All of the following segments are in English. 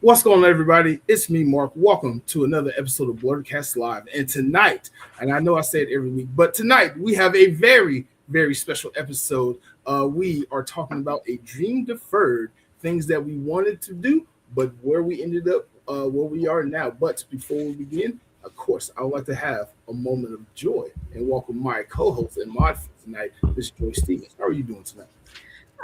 What's going on, everybody? It's me, Mark. Welcome to another episode of Bordercast Live. And tonight, and I know I say it every week, but tonight we have a very, very special episode. We are talking about a dream deferred, things that we wanted to do, but where we ended up, where we are now. But before we begin, of course, I would like to have a moment of joy and welcome my co-host and mod for tonight, Miss Joy Stevens. How are you doing tonight?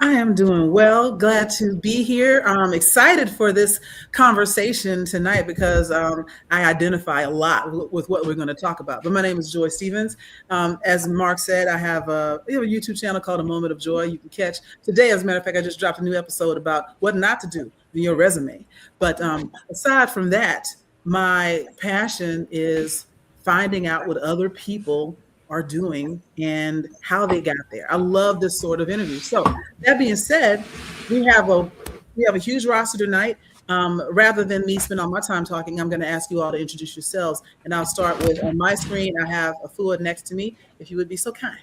I am doing well. Glad to be here. I'm excited for this conversation tonight because I identify a lot with what we're going to talk about. But my name is Joy Stevens. As Mark said, I have a YouTube channel called A Moment of Joy. You can catch today. As a matter of fact, I just dropped a new episode about what not to do in your resume. But aside from that, my passion is finding out what other people are doing and how they got there. I love this sort of interview. So that being said, we have a huge roster tonight. Rather than me spend all my time talking, I'm going to ask you all to introduce yourselves, and I'll start with on my screen. I have Afua next to me. If you would be so kind.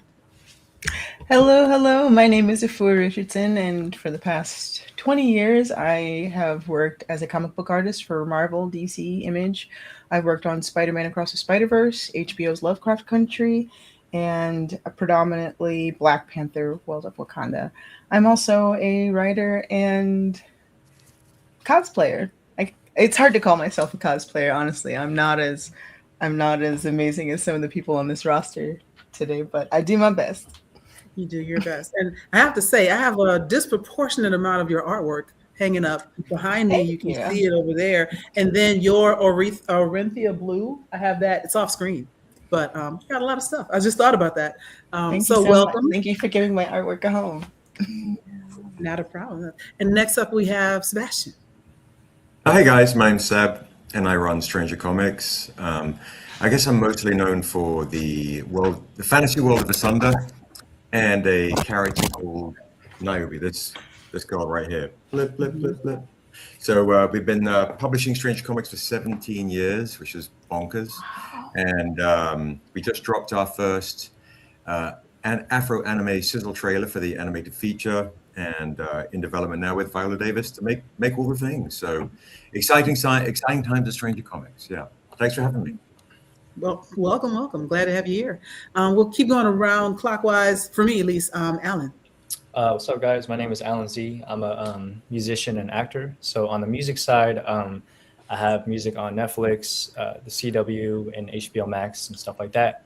Hello. My name is Afua Richardson, and for the past 20 years, I have worked as a comic book artist for Marvel, DC, Image. I've worked on Spider-Man Across the Spider-Verse, HBO's Lovecraft Country, and predominantly Black Panther, World of Wakanda. I'm also a writer and cosplayer. It's hard to call myself a cosplayer, honestly. I'm not as amazing as some of the people on this roster today, but I do my best. You do your best. And I have to say, I have a disproportionate amount of your artwork hanging up behind me. You can see it over there. And then your Orinthia Blue, I have that. It's off screen. But got a lot of stuff. I just thought about that. So welcome. Much. Thank you for giving my artwork a home. Not a problem. And next up, we have Sebastian. Hi, guys. My name's Seb, and I run Stranger Comics. I guess I'm mostly known for the fantasy world of Asunder, and a character called Niobe. This girl right here. Blip, blip, blip, blip. So we've been publishing Stranger Comics for 17 years, which is bonkers. And we just dropped our first an Afro anime sizzle trailer for the animated feature, and in development now with Viola Davis to make all the things. So exciting times at Stranger Comics. Yeah. Thanks for having me. Well, welcome. Glad to have you here. We'll keep going around clockwise, for me at least. Alan. What's up, guys? My name is Alan Z. I'm a musician and actor. So on the music side, I have music on Netflix, the CW, and HBO Max and stuff like that.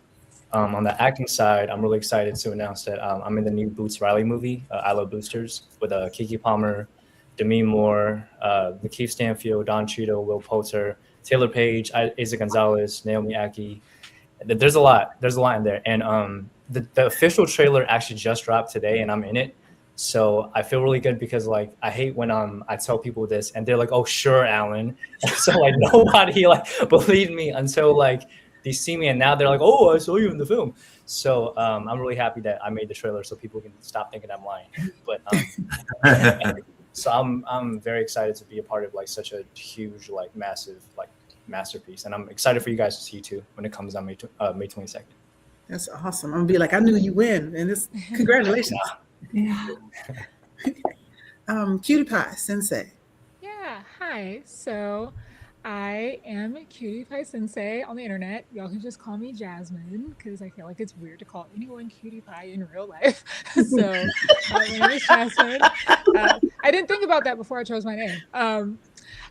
On the acting side, I'm really excited to announce that I'm in the new Boots Riley movie, I Love Boosters, with Keke Palmer, Demi Moore, Lakeith Stanfield, Don Cheadle, Will Poulter, Taylor Page, Isa Gonzalez, Naomi Aki. There's a lot in there. And the official trailer actually just dropped today, and I'm in it. So I feel really good because like I hate when I tell people this and they're like, "Oh, sure, Alan." And so like nobody like believed me until like they see me, and now they're like, "Oh, I saw you in the film." So I'm really happy that I made the trailer so people can stop thinking I'm lying. But so I'm very excited to be a part of like such a huge, like massive, like masterpiece, and I'm excited for you guys to see too when it comes on May 22nd. That's awesome. I'm gonna be like, I knew you win, and this congratulations. Yeah. Cutie Pie Sensei. Yeah. Hi. So I am Cutie Pie Sensei on the internet. Y'all can just call me Jasmine because I feel like it's weird to call anyone Cutie Pie in real life. So my name is Jasmine. I didn't think about that before I chose my name.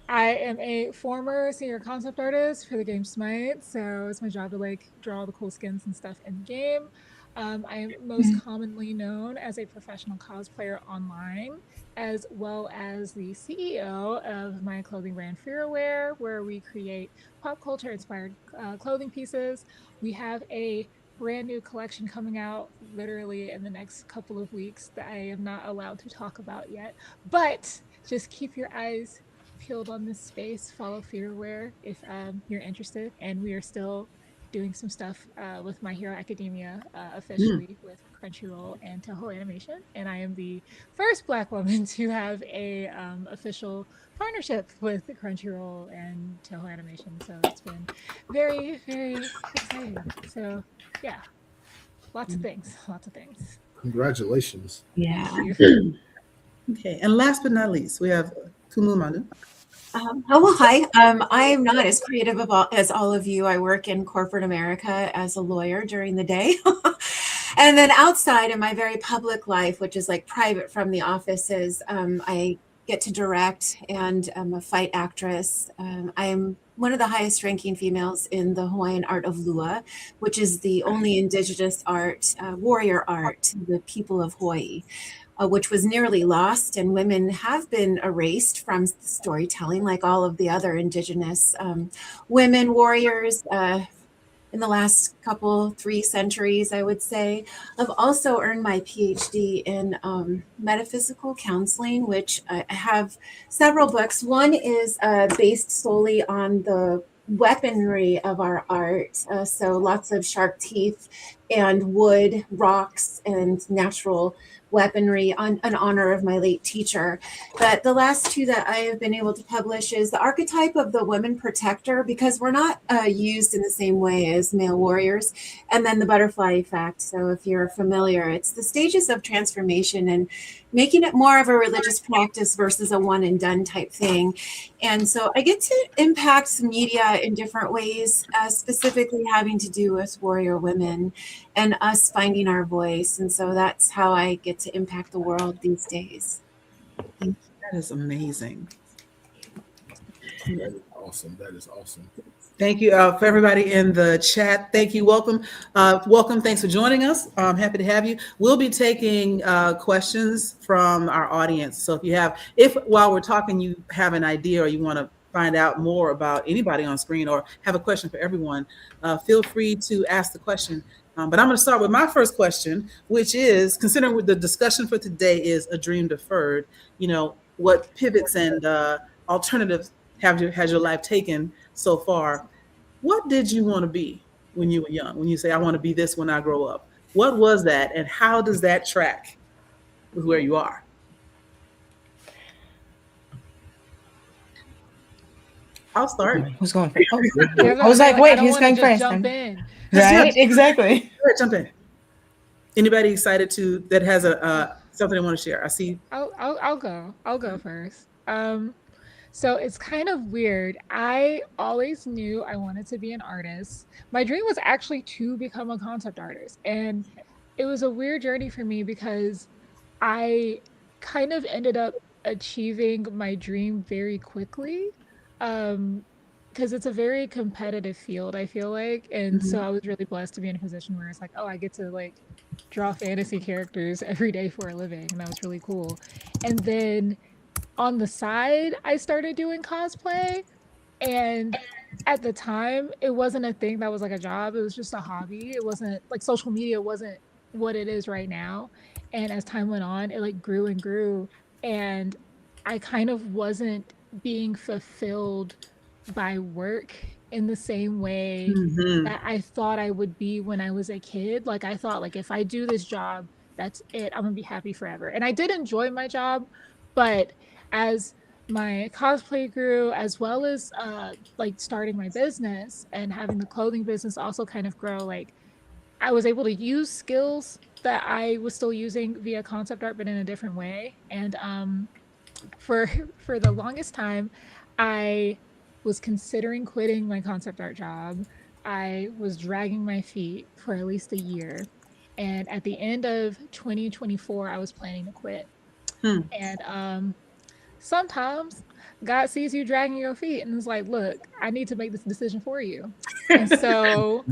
I am a former senior concept artist for the game Smite, so it's my job to like draw all the cool skins and stuff in the game. I am most commonly known as a professional cosplayer online, as well as the CEO of my clothing brand Fearwear, where we create pop culture inspired clothing pieces. We have a brand new collection coming out literally in the next couple of weeks that I am not allowed to talk about yet, but just keep your eyes peeled on this space. Follow Fearwear if you're interested, and we are still doing some stuff with My Hero Academia officially with Crunchyroll and Toho Animation, and I am the first Black woman to have a official partnership with Crunchyroll and Toho Animation, so it's been very, very exciting. So yeah, lots of things. Congratulations. Yeah. Okay, and last but not least, we have Kumu Manu. Oh, well, hi. I am not as creative as all of you. I work in corporate America as a lawyer during the day. And then outside in my very public life, which is like private from the offices, I get to direct and I'm a fight actress. I'm one of the highest ranking females in the Hawaiian art of Lua, which is the only indigenous art, warrior art, the people of Hawaii, which was nearly lost, and women have been erased from storytelling, like all of the other indigenous women warriors in the last couple, 3 centuries, I would say. I've also earned my PhD in metaphysical counseling, which I have several books. One is based solely on the weaponry of our art. So lots of sharp teeth and wood, rocks, and natural weaponry in honor of my late teacher. But the last two that I have been able to publish is the archetype of the women protector, because we're not used in the same way as male warriors, and then the butterfly effect. So if you're familiar, it's the stages of transformation and making it more of a religious practice versus a one and done type thing. And so I get to impact media in different ways, specifically having to do with warrior women and us finding our voice. And so that's how I get to impact the world these days. That is amazing. That is awesome. That is awesome. Thank you for everybody in the chat. Thank you. Welcome. Welcome. Thanks for joining us. I'm happy to have you. We'll be taking questions from our audience. So if while we're talking, you have an idea or you want to find out more about anybody on screen or have a question for everyone, feel free to ask the question. But I'm going to start with my first question, which is, considering the discussion for today is a dream deferred, what pivots and alternatives has your life taken so far? What did you want to be when you were young? When you say, I want to be this when I grow up, what was that? And how does that track with where you are? I'll start. Who's going first? Oh, Yeah, I was like, wait, I don't he's wanna going just first. Jump in. Right? Exactly. Go ahead, jump in. Anybody excited that has something they want to share? I see. I'll go. I'll go first. So it's kind of weird. I always knew I wanted to be an artist. My dream was actually to become a concept artist, and it was a weird journey for me because I kind of ended up achieving my dream very quickly. Because it's a very competitive field, I feel like. And so I was really blessed to be in a position where it's like, oh, I get to like draw fantasy characters every day for a living. And that was really cool. And then on the side, I started doing cosplay. And at the time, it wasn't a thing that was like a job. It was just a hobby. It wasn't like social media wasn't what it is right now. And as time went on, it like grew and grew. And I kind of wasn't being fulfilled by work in the same way that I thought I would be when I was a kid. Like I thought like if I do this job, that's it. I'm gonna be happy forever. And I did enjoy my job, but as my cosplay grew, as well as like starting my business and having the clothing business also kind of grow, like I was able to use skills that I was still using via concept art, but in a different way. And for the longest time, I was considering quitting my concept art job. I was dragging my feet for at least a year. And at the end of 2024, I was planning to quit. And sometimes God sees you dragging your feet and is like, look, I need to make this decision for you. And so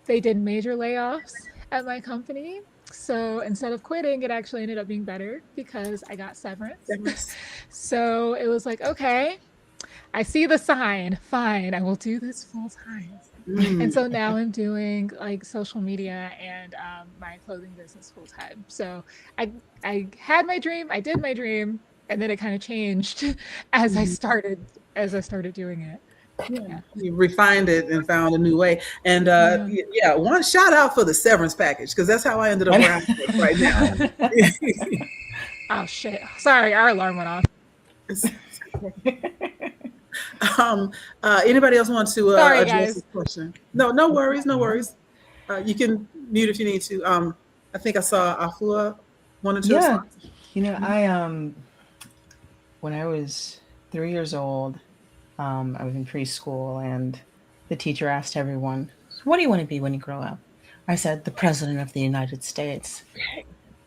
they did major layoffs at my company. So instead of quitting, it actually ended up being better because I got severance. So it was like, okay, I see the sign. Fine, I will do this full time. And so now I'm doing like social media and my clothing business full time. So I had my dream, I did my dream, and then it kind of changed as I started doing it. Yeah. You refined it and found a new way. And one shout out for the severance package, because that's how I ended up where I'm right now. Oh shit! Sorry, our alarm went off. Anybody else want to Sorry, address guys. this question? No worries, no worries. You can mute if you need to. I think I saw Afua wanted to respond. I when I was 3 years old, I was in preschool, and the teacher asked everyone, "So what do you want to be when you grow up?" I said, "The President of the United States."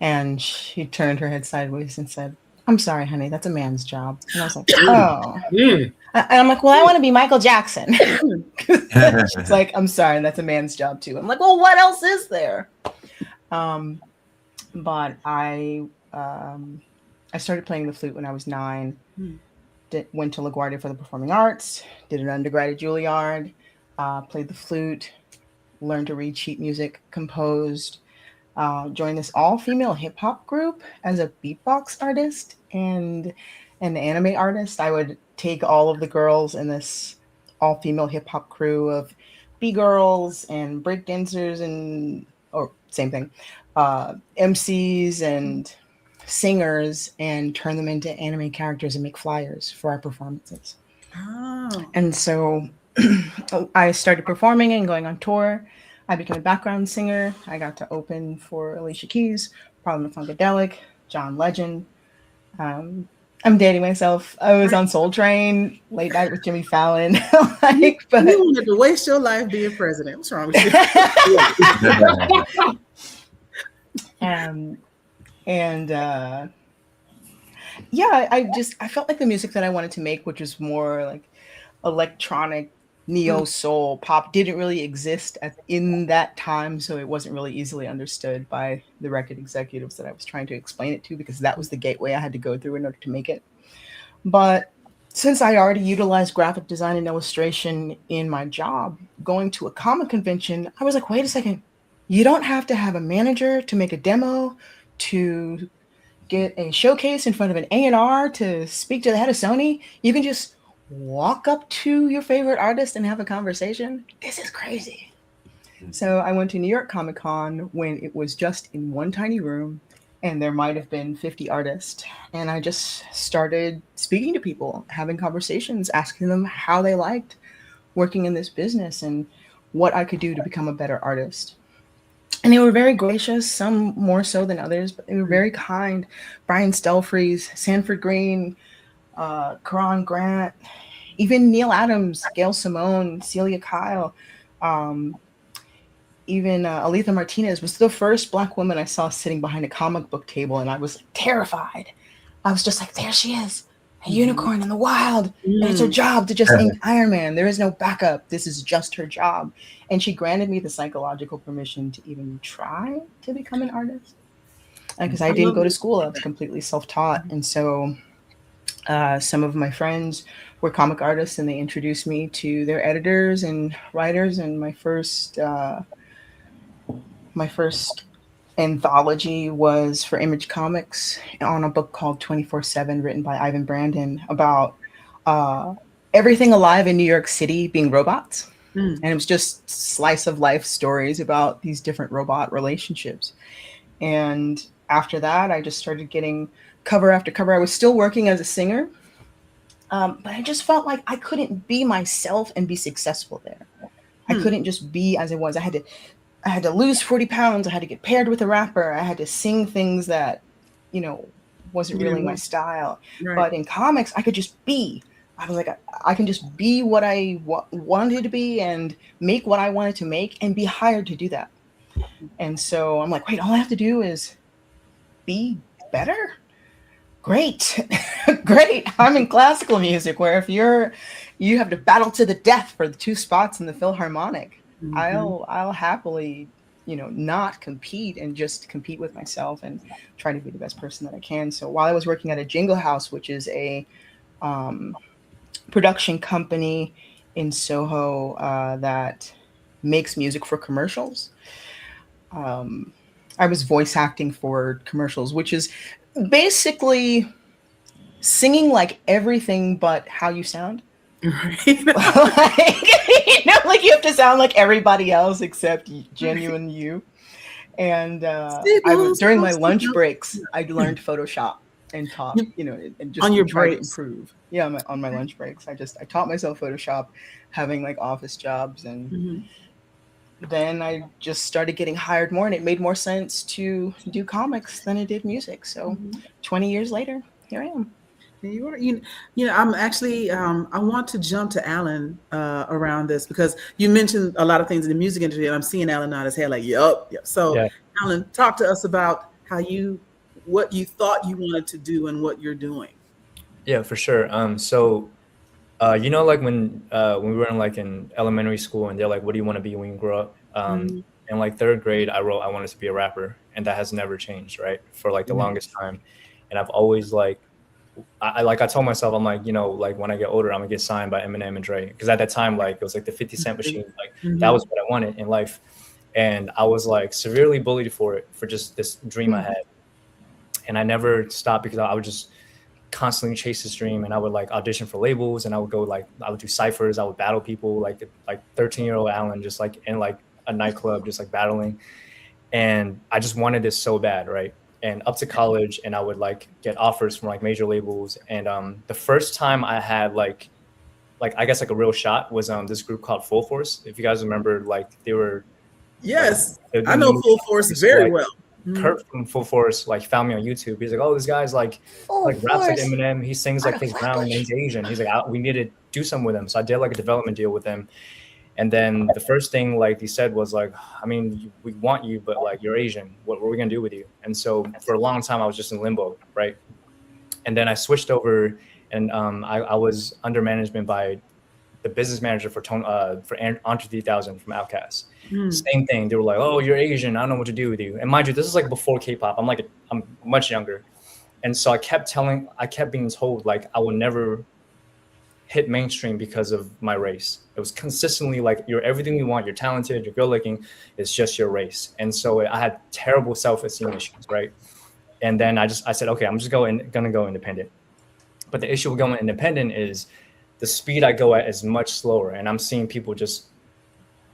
And she turned her head sideways and said, "I'm sorry, honey, that's a man's job." And I was like, "Oh." Mm. And I'm like, "Well, I want to be Michael Jackson." She's like, "I'm sorry, that's a man's job too." I'm like, "Well, what else is there?" But I started playing the flute when I was 9. Went to LaGuardia for the performing arts. Did an undergrad at Juilliard. Played the flute. Learned to read sheet music. Composed. Joined this all-female hip-hop group as a beatbox artist and an anime artist. I would take all of the girls in this all-female hip-hop crew of B-girls and breakdancers or same thing, MCs and singers, and turn them into anime characters and make flyers for our performances. Oh. And so I started performing and going on tour. I became a background singer. I got to open for Alicia Keys, Parliament Funkadelic, John Legend. I'm dating myself. I was on Soul Train, Late Night with Jimmy Fallon. You wanted to waste your life being president. What's wrong with you? I felt like the music that I wanted to make, which was more like electronic neo soul pop, didn't really exist in that time, so it wasn't really easily understood by the record executives that I was trying to explain it to, because that was the gateway I had to go through in order to make it. But since I already utilized graphic design and illustration in my job, going to a comic convention, I was like, wait a second, you don't have to have a manager to make a demo, to get a showcase in front of an A&R, to speak to the head of Sony. You can just walk up to your favorite artist and have a conversation. This is crazy. So I went to New York Comic Con when it was just in one tiny room, and there might have been 50 artists. And I just started speaking to people, having conversations, asking them how they liked working in this business and what I could do to become a better artist. And they were very gracious, some more so than others, but they were very kind. Brian Stelfreeze, Sanford Green, Karan Grant, even Neil Adams, Gail Simone, Celia Kyle, even Aletha Martinez was the first Black woman I saw sitting behind a comic book table, and I was terrified. I was just like, there she is, a unicorn in the wild, and it's her job to just ink Iron Man. There is no backup. This is just her job. And she granted me the psychological permission to even try to become an artist. Because I didn't go to school. I was completely self-taught. And so some of my friends were comic artists, and they introduced me to their editors and writers. And my first anthology was for Image Comics on a book called 24/7, written by Ivan Brandon, about everything alive in New York City being robots. And it was just slice of life stories about these different robot relationships. And after that, I just started getting cover after cover. I was still working as a singer, but I just felt like I couldn't be myself and be successful there. I couldn't just be as I was. I had to lose 40 pounds. I had to get paired with a rapper. I had to sing things that, wasn't really my style. Right. But in comics, I could just be. I was like, I can just be what I wanted to be and make what I wanted to make and be hired to do that. And so I'm like, wait, all I have to do is be better? Great. Great. I'm in classical music, where if you have to battle to the death for the 2 spots in the Philharmonic, I'll happily, not compete and just compete with myself and try to be the best person that I can. So while I was working at a Jingle House, which is a production company in Soho that makes music for commercials, I was voice acting for commercials, which is basically singing like everything but how you sound. Right. Like you have to sound like everybody else except genuine you. And during my lunch breaks, I learned Photoshop and taught, and just on your try to breaks. improve. Yeah, on my lunch breaks, I taught myself Photoshop, having like office jobs, and then I just started getting hired more, and it made more sense to do comics than it did music. So 20 years later, here I am. You are, I'm actually, I want to jump to Alan around this because you mentioned a lot of things in the music industry, and I'm seeing Alan nod his head like, yep. So, Yeah. Alan, talk to us about what you thought you wanted to do and what you're doing. Yeah, for sure. So, like when we were in elementary school, and they're like, "What do you want to be when you grow up?" In like third grade, I wrote I wanted to be a rapper, and that has never changed, right? For like the longest time, and I've always I told myself, I'm like, like when I get older, I'm gonna get signed by Eminem and Dre, because at that time, like it was like the 50 Cent machine, like that was what I wanted in life, and I was like severely bullied for just this dream I had, and I never stopped because I would just constantly chase this dream, and I would like audition for labels, and I would go I would do ciphers, I would battle people like 13-year-old Alan, just like in like a nightclub, just like battling, and I just wanted this so bad, right? And up to college, and I would like get offers from like major labels, and the first time I had like I guess like a real shot was this group called Full Force. If you guys remember, like they were Yes, like, I know Full Force very well. Kurt from Full Force like found me on YouTube. He's like, "Oh, this guy's like raps like Eminem. He sings like Chris Brown, and he's Asian." He's like, "We need to do something with him." So I did like a development deal with him. And then the first thing like he said was like, "I mean, we want you, but like you're Asian. What are we gonna do with you?" And so for a long time I was just in limbo, right? And then I switched over, and I was under management by the business manager for Entre 3000 from Outkast. Same thing. They were like, "Oh, you're Asian. I don't know what to do with you." And mind you, this is like before K-pop. I'm much younger, and so I kept being told like I will never hit mainstream because of my race. It was consistently like, you're everything you want. You're talented. You're good looking. It's just your race. And so I had terrible self-esteem issues, right? And then I said, okay, I'm just gonna go independent. But the issue with going independent is the speed I go at is much slower, and I'm seeing people just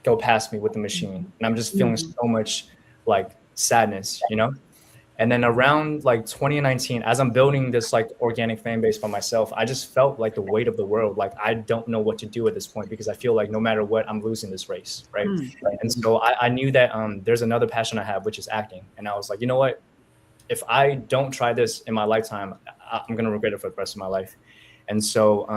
go past me with the machine, and I'm just feeling so much like sadness, And then around like 2019, as I'm building this like organic fan base by myself, I just felt like the weight of the world. Like I don't know what to do at this point, because I feel like no matter what, I'm losing this race, right? And so I knew that there's another passion I have, which is acting. And I was like, you know what? If I don't try this in my lifetime, I'm gonna regret it for the rest of my life. And so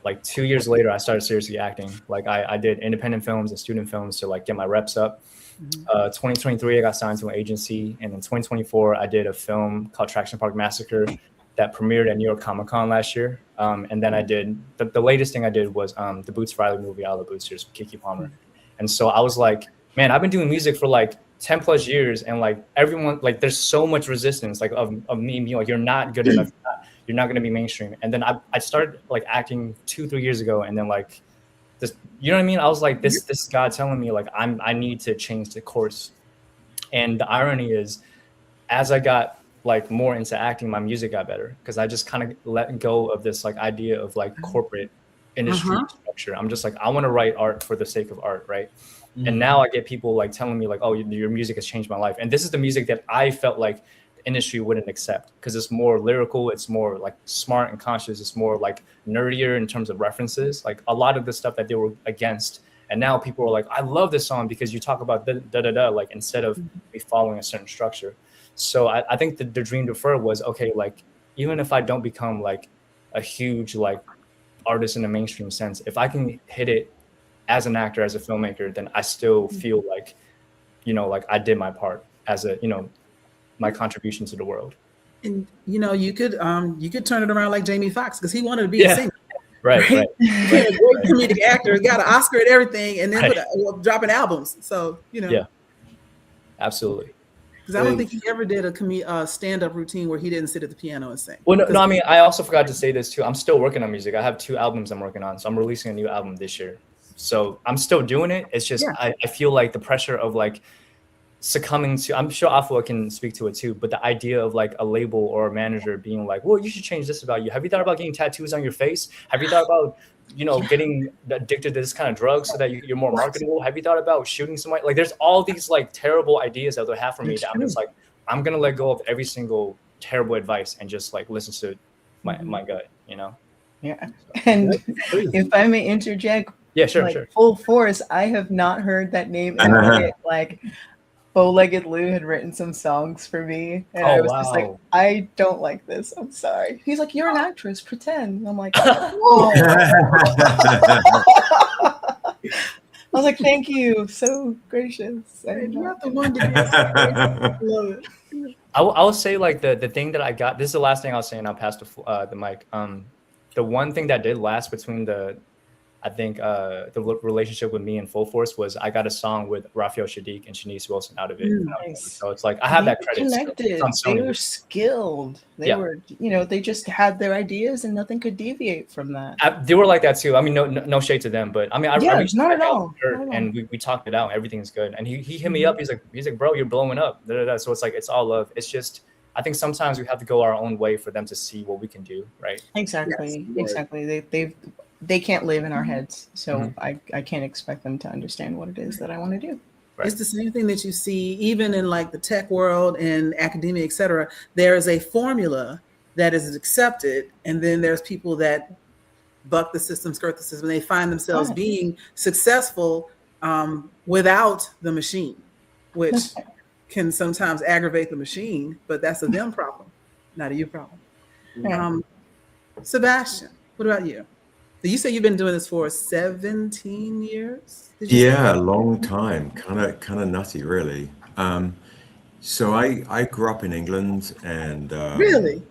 like 2 years later, I started seriously acting. Like I did independent films and student films to like get my reps up. 2023, I got signed to an agency, and in 2024, I did a film called Traction Park Massacre that premiered at New York Comic Con last year. And then I did the latest thing I did was the Boots Riley movie, All the Boosters, with Kiki Palmer. And so I was like, man, I've been doing music for like 10 plus years, and like everyone, like there's so much resistance like of me being like, you're not good enough, you're not going to be mainstream. And then I started like acting 2-3 years ago, and then like this, you know what I mean? I was like, this God telling me like I need to change the course. And the irony is, as I got like more into acting, my music got better, because I just kind of let go of this like idea of like corporate industry structure. I'm just like, I want to write art for the sake of art, right? And now I get people like telling me like, "Oh, your music has changed my life." And this is the music that I felt like the industry wouldn't accept, because it's more lyrical, it's more like smart and conscious, it's more like nerdier in terms of references, like a lot of the stuff that they were against. And now people are like, "I love this song because you talk about da, like instead of me following a certain structure." So I think the dream deferred was, okay, like even if I don't become like a huge like artist in the mainstream sense, if I can hit it as an actor, as a filmmaker, then I still feel like, like I did my part as a, my contribution to the world. And you could turn it around like Jamie Foxx, because he wanted to be a singer. Right. He became a great comedic actor, got an Oscar and everything, and then dropping albums. So yeah, absolutely. Because I don't think he ever did a stand-up routine where he didn't sit at the piano and sing. Well, no, I mean, I also forgot to say this too. I'm still working on music. I have 2 albums I'm working on, so I'm releasing a new album this year. So I'm still doing it. It's just I feel like the pressure of like succumbing to, I'm sure Afua can speak to it too, but the idea of like a label or a manager being like, well, you should change this about you. Have you thought about getting tattoos on your face? Have you thought about, getting addicted to this kind of drug so that you're more marketable? Have you thought about shooting somebody? Like there's all these like terrible ideas that they have for me that I'm just like, I'm going to let go of every single terrible advice and just like listen to my gut, Yeah. And if I may interject, yeah, sure. Full Force, I have not heard that name in like Bow-Legged Lou had written some songs for me, and I Oh was just like, wow. I don't like this. I'm sorry. He's like, you're an actress, pretend. And I'm like, oh. I was like, thank you, so gracious. And, You're not the one to be a love it. I will say like the thing that I got. This is the last thing I'll say, and I'll pass the mic. The one thing that did last between the relationship with me and Full Force was I got a song with Raphael Sadiq and Shanice Wilson out of it. Nice. So it's like I have They that credit. Still. connected. It's on They Sony. were skilled. They were, they just had their ideas and nothing could deviate from that. They were like that too. I mean, no shade to them, but I mean, I reached not at out all. to her and we talked it out. Everything's good. And he hit me up. He's like, bro, you're blowing up. Da, da, da. So it's like, it's all love. It's just, I think sometimes we have to go our own way for them to see what we can do. Right. Exactly. Yes, Exactly. They can't live in our heads. So I can't expect them to understand what it is that I want to do. Right. It's the same thing that you see even in like the tech world and academia, et cetera. There is a formula that is accepted, and then there's people that buck the system, skirt the system. They find themselves being successful without the machine, which can sometimes aggravate the machine, but that's a them problem, not a you problem. Sebastian, what about you? So you say you've been doing this for 17 years? Yeah, a long time. Kind of nutty, really. So I grew up in England, and Really?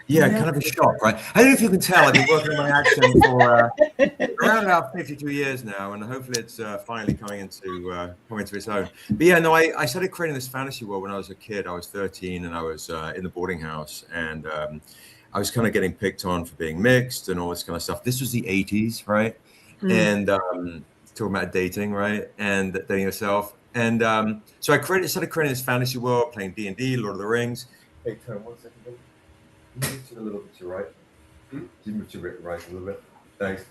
yeah, kind of a shock, right? I don't know if you can tell. I've been working on my accent for around about 52 years now, and hopefully it's finally coming into its own. But yeah, no, I started creating this fantasy world when I was a kid. I was 13, and I was in the boarding house, and I was kind of getting picked on for being mixed and all this kind of stuff. This was the 80s, right? And talking about dating, right? And dating yourself. And so I started creating this fantasy world, playing D&D, Lord of the Rings. Hey, turn 1 second. Move to a little bit to your right. You move to your right a little bit. Thanks.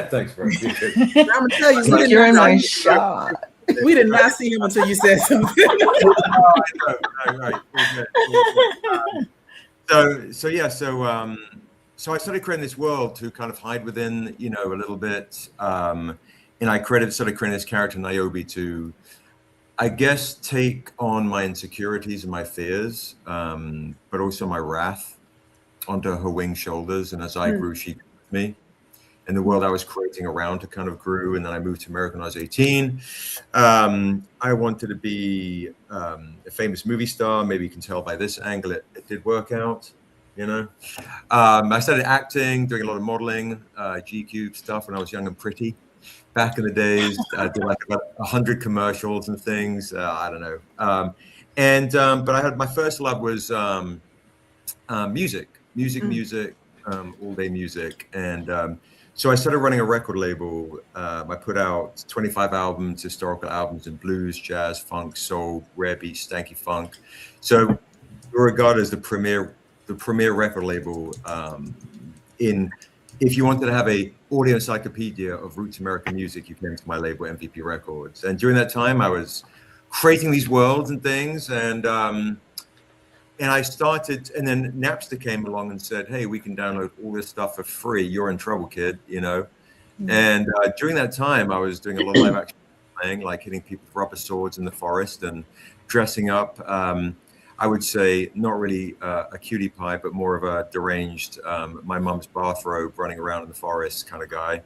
Thanks, bro. I'm gonna tell you, Like you're in my shot. we did not see him until you said something. Right. So I started creating this world to kind of hide within, a little bit. And I started creating this character Niobe to, I guess, take on my insecurities and my fears, but also my wrath onto her winged shoulders. And as I grew, she grew with me. And the world I was creating around her kind of grew. And then I moved to America when I was 18. I wanted to be a famous movie star. Maybe you can tell by this angle, it did work out. I started acting, doing a lot of modeling, GQ stuff when I was young and pretty. Back in the days, I did like about 100 commercials and things. I don't know. But I had my first love was music, all day music. And so I started running a record label. I put out 25 albums, historical albums in blues, jazz, funk, soul, rare beat, stanky funk. So we're regarded as the premier record label if you wanted to have a audio encyclopedia of roots American music, you came to my label, MVP Records. And during that time, I was creating these worlds and things, and I started, and then Napster came along and said, "Hey, we can download all this stuff for free. You're in trouble, kid." And during that time, I was doing a lot of live action playing, like hitting people with rubber swords in the forest and dressing up. I would say not really a cutie pie, but more of a deranged, my mom's bathrobe running around in the forest kind of guy,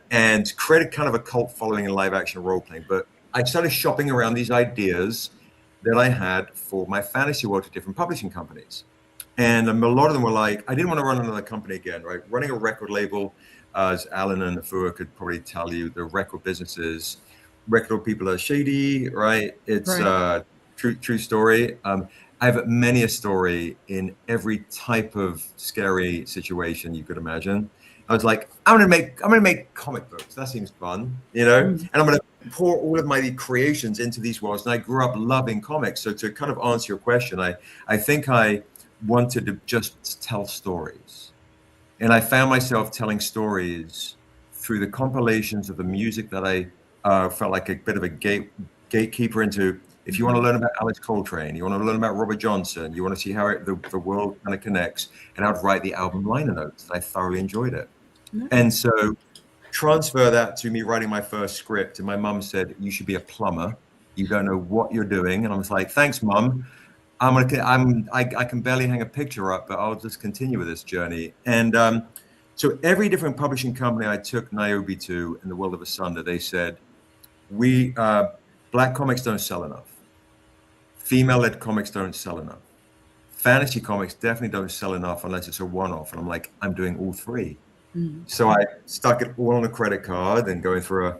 and created kind of a cult following in live action role playing. But I started shopping around these ideas that I had for my fantasy world to different publishing companies. And a lot of them were like, I didn't want to run another company again, right? Running a record label, as Alan and Afua could probably tell you, the record businesses, record people are shady, right? It's Right. True story. I have many a story in every type of scary situation you could imagine. I was like, I'm gonna make comic books. That seems fun, and I'm gonna pour all of my creations into these worlds. And I grew up loving comics. So to kind of answer your question, I think I wanted to just tell stories. And I found myself telling stories through the compilations of the music that I felt like a bit of a gatekeeper into. If you want to learn about Alex Coltrane, you want to learn about Robert Johnson, you want to see how the world kind of connects, and I'd write the album liner notes. I thoroughly enjoyed it. And so transfer that to me writing my first script, and my mum said, "You should be a plumber." You don't know what you're doing. And I was like, thanks, Mum. I can barely hang a picture up, but I'll just continue with this journey. And so every different publishing company I took Niobe to in the world of Asunder, they said, Black comics don't sell enough. Female-led comics don't sell enough. Fantasy comics definitely don't sell enough unless it's a one-off. And I'm like, I'm doing all three. So I stuck it all on a credit card and going through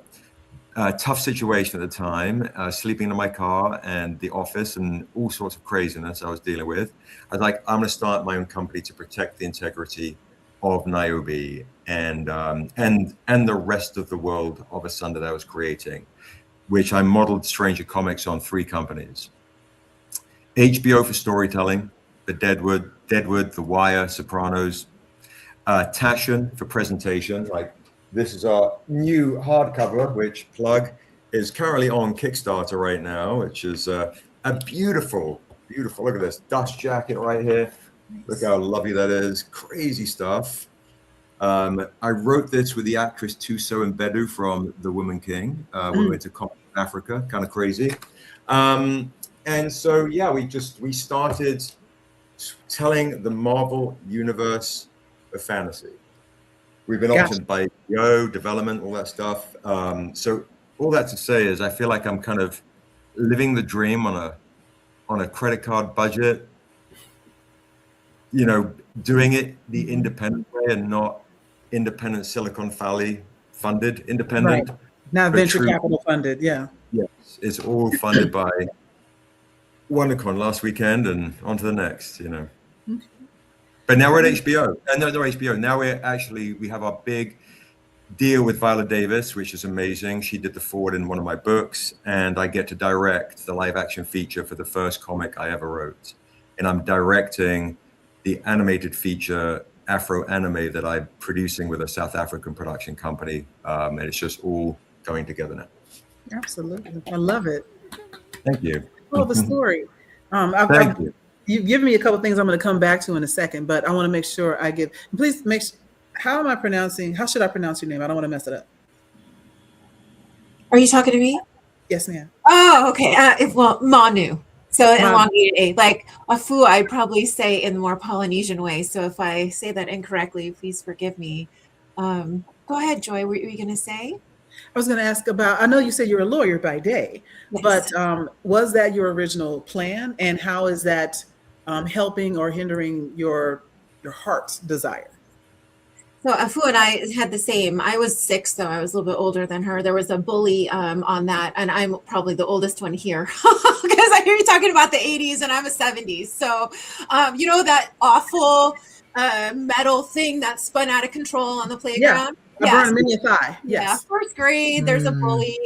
a tough situation at the time, sleeping in my car and the office and all sorts of craziness I was dealing with. I was like, I'm going to start my own company to protect the integrity of Niobe and the rest of the world of Asunder that I was creating, which I modeled Stranger Comics on 3 companies. HBO for storytelling, the Deadwood, The Wire, Sopranos, Taschen for presentation. Like, this is our new hardcover, which plug is currently on Kickstarter right now, which is a beautiful, look at this dust jacket right here. Look how lovely that is. Crazy stuff. I wrote this with the actress Tuso Mbedu from The Woman King. We went to Comic Africa, kind of crazy. And so, yeah, we started telling the Marvel universe of fantasy. We've been optioned by HBO, development, all that stuff. So all that to say is I feel like I'm kind of living the dream on a credit card budget, doing it the independent way and not independent Silicon Valley funded, independent. Right. Not venture capital funded, yeah. Yes, it's all funded by WonderCon last weekend and on to the next, But now we're at HBO. No, HBO. Now we have our big deal with Viola Davis, which is amazing. She did the forward in one of my books, and I get to direct the live action feature for the first comic I ever wrote. And I'm directing the animated feature Afro Anime that I'm producing with a South African production company. And it's just all going together now. Absolutely. I love it. How you. Well, the story. Thank you. You give me a couple of things I'm going to come back to in a second, but I want to make sure please how should I pronounce your name? I don't want to mess it up. Are you talking to me? Yes, ma'am. Oh, okay. Manu. So elongated A. Like Afu, I probably say in the more Polynesian way. So if I say that incorrectly, please forgive me. Go ahead, Joy. What were you going to say? I was going to ask about, I know you said you're a lawyer by day, yes. But was that your original plan? And how is that helping or hindering your heart's desire? So Afu and I had the same. I was 6, though. I was a little bit older than her. There was a bully on that. And I'm probably the oldest one here because I hear you talking about the 80s and I'm a 70s. So, that awful metal thing that spun out of control on the playground? Yeah, I burned many a thigh. Yes. Yeah, 1st grade, there's a bully.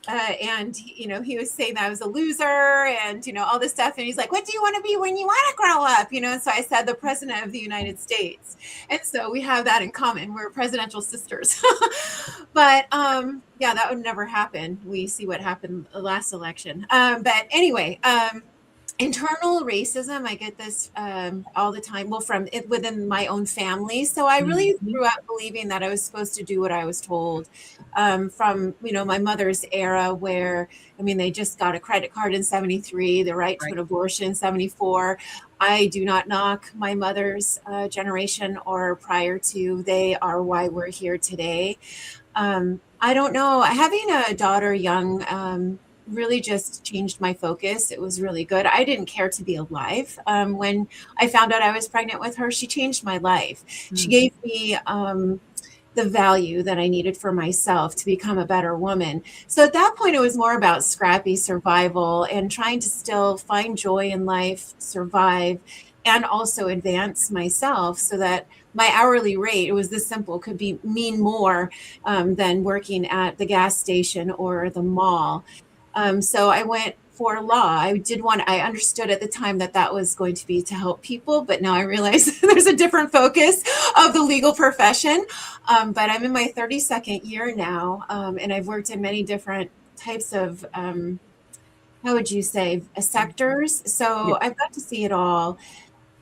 And, he was saying that I was a loser and, all this stuff. And he's like, what do you want to be when you want to grow up? So I said the president of the United States. And so we have that in common. We're presidential sisters. But that would never happen. We see what happened the last election. But anyway, internal racism, I get this all the time. Well, from it within my own family. So I really grew up believing that I was supposed to do what I was told from, my mother's era where, they just got a credit card in 73, the right to an abortion in 74. I do not knock my mother's generation or prior to. They are why we're here today. I don't know. Having a daughter young, really just changed my focus. It was really good. I didn't care to be alive. When I found out I was pregnant with her, she changed my life. She gave me the value that I needed for myself to become a better woman. So at that point, it was more about scrappy survival and trying to still find joy in life, survive, and also advance myself so that my hourly rate, it was this simple, could mean more than working at the gas station or the mall. So I went for law. I understood at the time that was going to be to help people, but now I realize there's a different focus of the legal profession. But I'm in my 32nd year now, and I've worked in many different types of, how would you say, sectors. So I've got to see it all.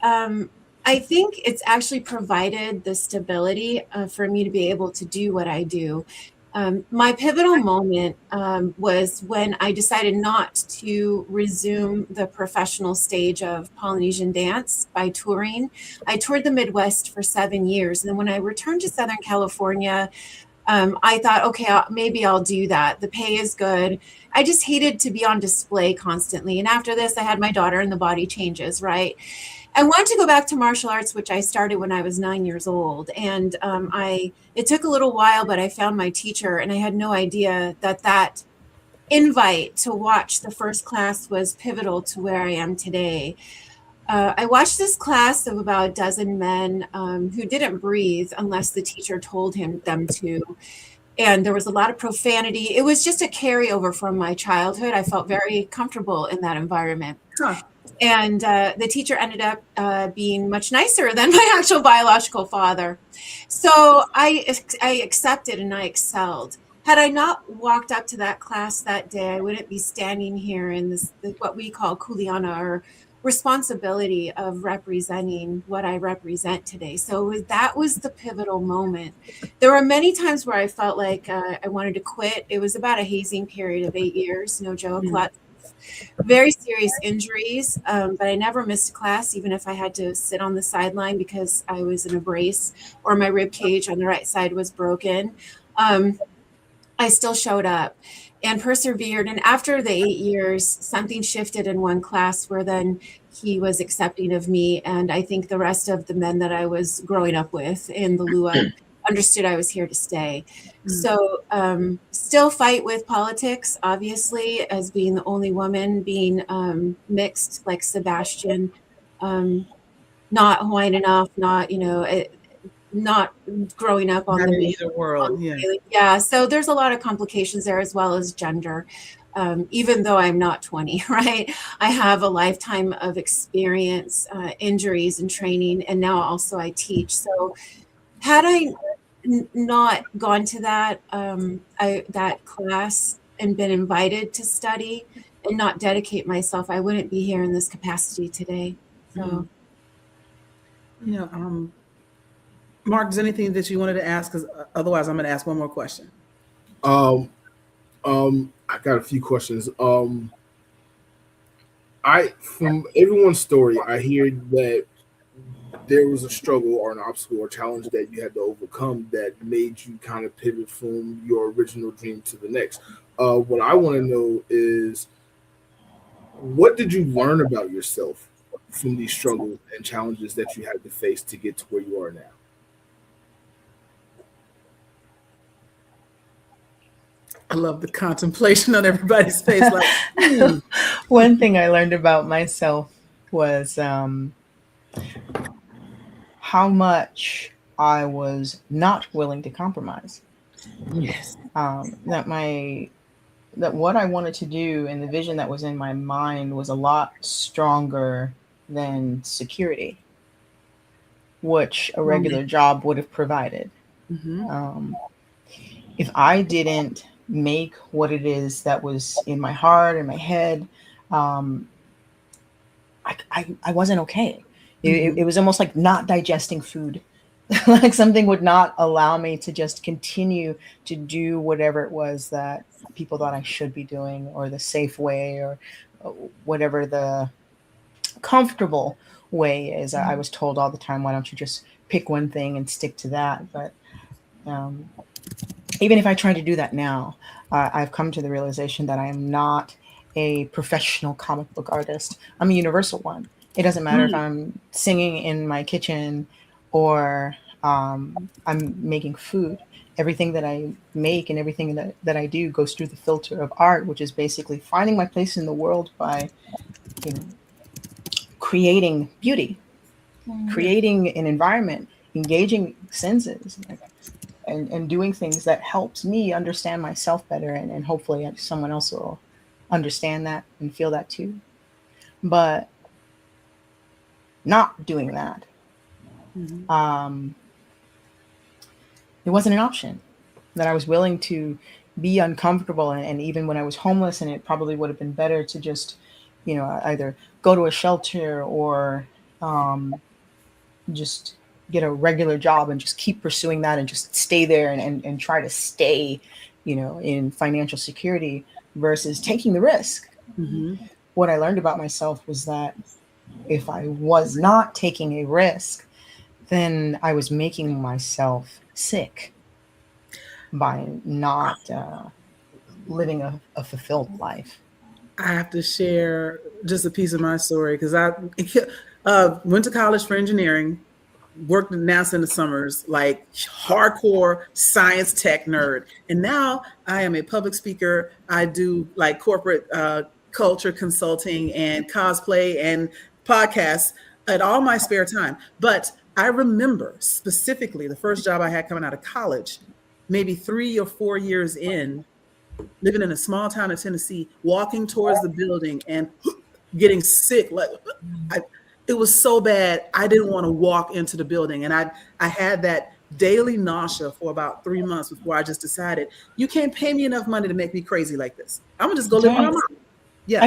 I think it's actually provided the stability for me to be able to do what I do. My pivotal moment was when I decided not to resume the professional stage of Polynesian dance by touring. I toured the Midwest for 7 years. And then when I returned to Southern California, I thought, okay, maybe I'll do that. The pay is good. I just hated to be on display constantly. And after this, I had my daughter and the body changes, right? I wanted to go back to martial arts, which I started when I was 9 years old. And it took a little while, but I found my teacher, and I had no idea that invite to watch the first class was pivotal to where I am today. I watched this class of about a dozen men who didn't breathe unless the teacher told them to. And there was a lot of profanity. It was just a carryover from my childhood. I felt very comfortable in that environment. Huh. And the teacher ended up being much nicer than my actual biological father. So I accepted and I excelled. Had I not walked up to that class that day, I wouldn't be standing here in this what we call kuleana, or responsibility of representing what I represent today. So that was the pivotal moment. There were many times where I felt like I wanted to quit. It was about a hazing period of 8 years, no joke. Lots of very serious injuries, but I never missed a class, even if I had to sit on the sideline because I was in a brace or my rib cage on the right side was broken. I still showed up and persevered. And after the 8 years, something shifted in one class where then he was accepting of me. And I think the rest of the men that I was growing up with in the Lua understood I was here to stay. So still fight with politics, obviously, as being the only woman, being mixed like Sebastian, not Hawaiian enough, not, not growing up on Not in the either world. yeah. So there's a lot of complications there, as well as gender. Even though I'm not 20, right? I have a lifetime of experience, injuries and training, and now also I teach. So had I not gone to that class and been invited to study and not dedicate myself, I wouldn't be here in this capacity today. So, Mark, is there anything that you wanted to ask? Because otherwise, I'm going to ask one more question. I got a few questions. From everyone's story, I hear that there was a struggle or an obstacle or challenge that you had to overcome that made you kind of pivot from your original dream to the next. What I want to know is, what did you learn about yourself from these struggles and challenges that you had to face to get to where you are now? I love the contemplation on everybody's face. Like, One thing I learned about myself was how much I was not willing to compromise. yes. That what I wanted to do and the vision that was in my mind was a lot stronger than security, which a regular job would have provided. If I didn't make what it is that was in my heart and my head, I wasn't okay. It was almost like not digesting food. Like something would not allow me to just continue to do whatever it was that people thought I should be doing, or the safe way, or whatever the comfortable way is. I was told all the time, why don't you just pick one thing and stick to that? But even if I try to do that now, I've come to the realization that I am not a professional comic book artist. I'm a universal one. It doesn't matter if I'm singing in my kitchen or I'm making food. Everything that I make and everything that I do goes through the filter of art, which is basically finding my place in the world by creating beauty, creating an environment, engaging senses, and doing things that helps me understand myself better, and hopefully someone else will understand that and feel that too. But not doing that, it wasn't an option. That I was willing to be uncomfortable, and even when I was homeless, and it probably would have been better to just, either go to a shelter or just get a regular job and just keep pursuing that and just stay there and try to stay, in financial security versus taking the risk. What I learned about myself was that if I was not taking a risk, then I was making myself sick by not living a fulfilled life. I have to share just a piece of my story because I went to college for engineering, worked at NASA in the summers, like hardcore science tech nerd. And now I am a public speaker. I do like corporate culture consulting and cosplay and podcasts at all my spare time. But I remember specifically the first job I had coming out of college, maybe 3 or 4 years in, living in a small town in Tennessee, walking towards the building and getting sick. It was so bad, I didn't want to walk into the building. And I had that daily nausea for about 3 months before I just decided, you can't pay me enough money to make me crazy like this. I'm gonna just go live with my mom. Yeah.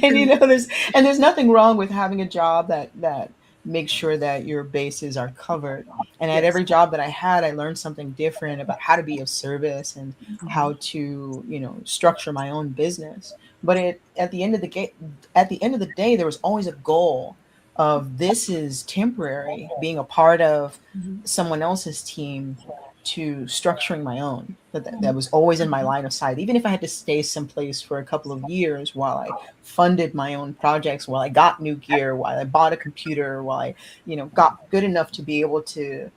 And there's nothing wrong with having a job that makes sure that your bases are covered. And at every job that I had, I learned something different about how to be of service and how to, structure my own business. But at the end of the day, there was always a goal of this is temporary, being a part of someone else's team to structuring my own. That was always in my line of sight, even if I had to stay someplace for a couple of years while I funded my own projects, while I got new gear, while I bought a computer, while I, got good enough to be able to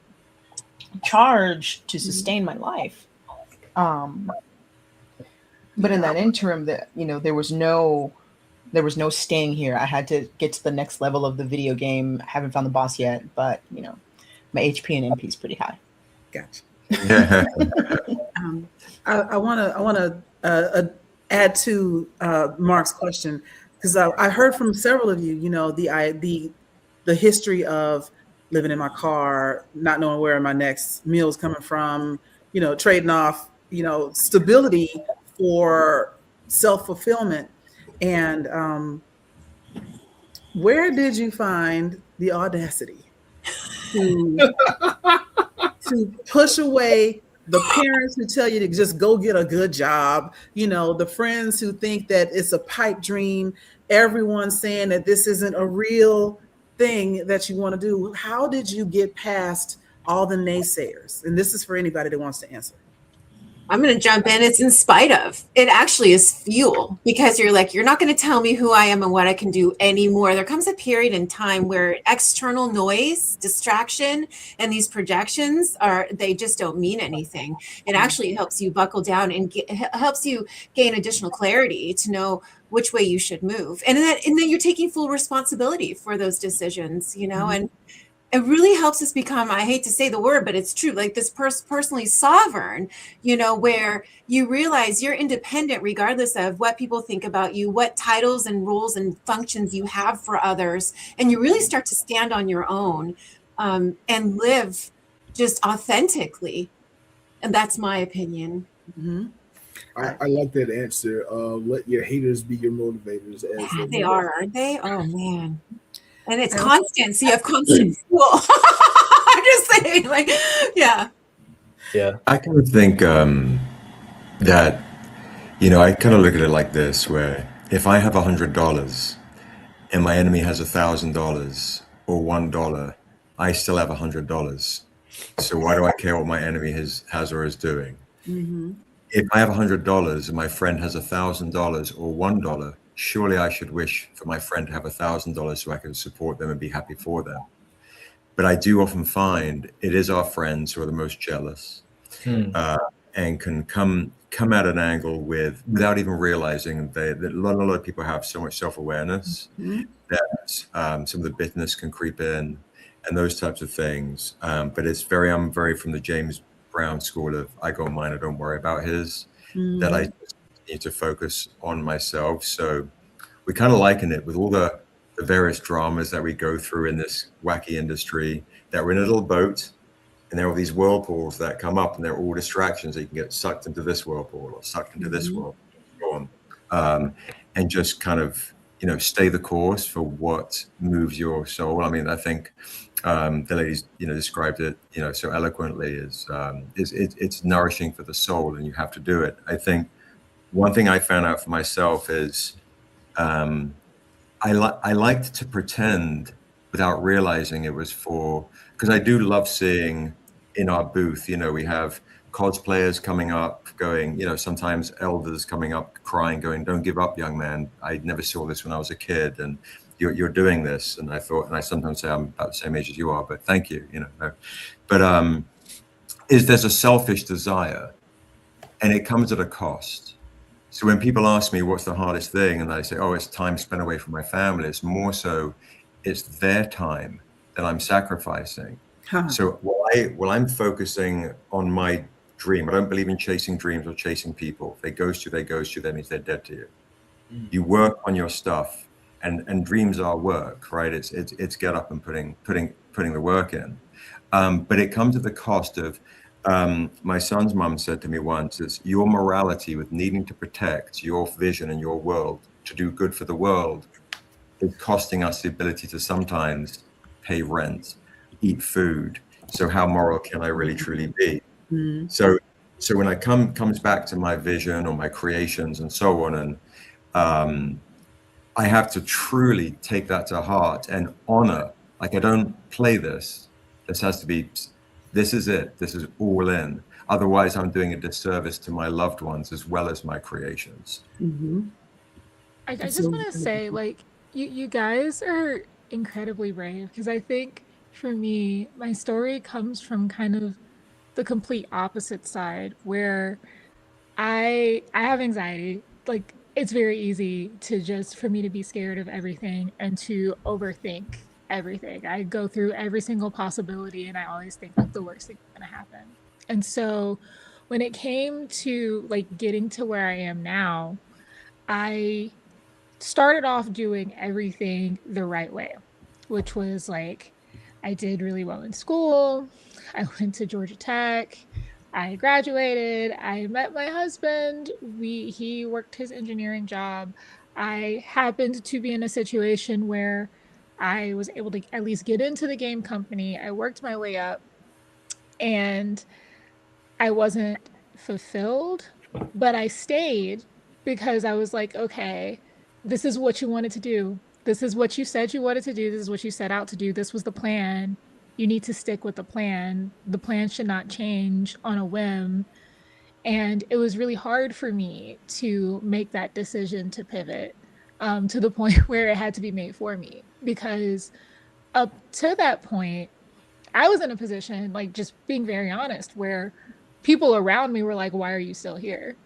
charge to sustain my life. But in that interim, there was no staying here. I had to get to the next level of the video game. I haven't found the boss yet, but my HP and NP is pretty high. Gotcha. I want to add to Mark's question, because I heard from several of you, the history of living in my car, not knowing where my next meal is coming from, trading off, stability for self-fulfillment. And where did you find the audacity to push away the parents who tell you to just go get a good job, the friends who think that it's a pipe dream, everyone saying that this isn't a real thing that you want to do? How did you get past all the naysayers? And this is for anybody that wants to answer. I'm going to jump in. It's in spite of. It actually is fuel, because you're like, you're not going to tell me who I am and what I can do anymore. There comes a period in time where external noise, distraction, and these projections they just don't mean anything. It actually helps you buckle down and helps you gain additional clarity to know which way you should move. And then you're taking full responsibility for those decisions, and it really helps us become, I hate to say the word, but it's true, like this personally sovereign, where you realize you're independent regardless of what people think about you, what titles and roles and functions you have for others. And you really start to stand on your own and live just authentically. And that's my opinion. Mm-hmm. I like that answer. Let your haters be your motivators. They are, aren't they? Oh, man. And it's constant, so you have constant fuel. I'm just saying, yeah. I kind of think that, I kind of look at it like this, where if I have $100 and my enemy has $1,000 or $1, I still have $100. So why do I care what my enemy has or is doing? Mm-hmm. If I have $100 and my friend has $1,000 or $1, surely I should wish for my friend to have $1,000 so I can support them and be happy for them. But I do often find it is our friends who are the most jealous and can come at an angle without even realizing that a lot of people have so much self-awareness that some of the bitterness can creep in and those types of things. But I'm very from the James Brown school of I got mine, I don't worry about his, that I need to focus on myself. So we kind of liken it with all the various dramas that we go through in this wacky industry, that we're in a little boat and there are these whirlpools that come up and they're all distractions that you can get sucked into this whirlpool or sucked into this whirlpool, and just kind of, stay the course for what moves your soul. I mean, I think the ladies, described it, so eloquently. It's nourishing for the soul, and you have to do it. I think one thing I found out for myself is I liked to pretend without realizing it was because I do love seeing in our booth, we have cosplayers coming up going, sometimes elders coming up crying, going, "Don't give up, young man. I never saw this when I was a kid. And you're doing this." And I sometimes say I'm about the same age as you are, but thank you, But there's a selfish desire, and it comes at a cost. So when people ask me what's the hardest thing, and I say, "Oh, it's time spent away from my family," it's more so it's their time that I'm sacrificing. Huh. So while I'm focusing on my dream, I don't believe in chasing dreams or chasing people. If they ghost you, they ghost you. That means they're dead to you. You work on your stuff, and dreams are work, right? It's get up and putting the work in. But it comes at the cost of, my son's mum said to me once, it's your morality with needing to protect your vision and your world to do good for the world is costing us the ability to sometimes pay rent, eat food. So how moral can I really truly be? Mm. So when I comes back to my vision or my creations and so on, and I have to truly take that to heart and honor, like I don't play this. This has to be, this is it. This is all in. Otherwise, I'm doing a disservice to my loved ones as well as my creations. Mm-hmm. I just want to say, like, you guys are incredibly brave, because I think for me, my story comes from kind of the complete opposite side, where I have anxiety. Like, it's very easy for me to be scared of everything and to overthink everything. I go through every single possibility, and I always think like the worst thing is going to happen. And so when it came to like getting to where I am now, I started off doing everything the right way, which was like, I did really well in school. I went to Georgia Tech. I graduated. I met my husband. He worked his engineering job. I happened to be in a situation where I was able to at least get into the game company. I worked my way up, and I wasn't fulfilled, but I stayed because I was like, okay, this is what you wanted to do. This is what you said you wanted to do. This is what you set out to do. This was the plan. You need to stick with the plan. The plan should not change on a whim. And it was really hard for me to make that decision to pivot, to the point where it had to be made for me. Because up to that point, I was in a position, like just being very honest, where people around me were like, "Why are you still here?"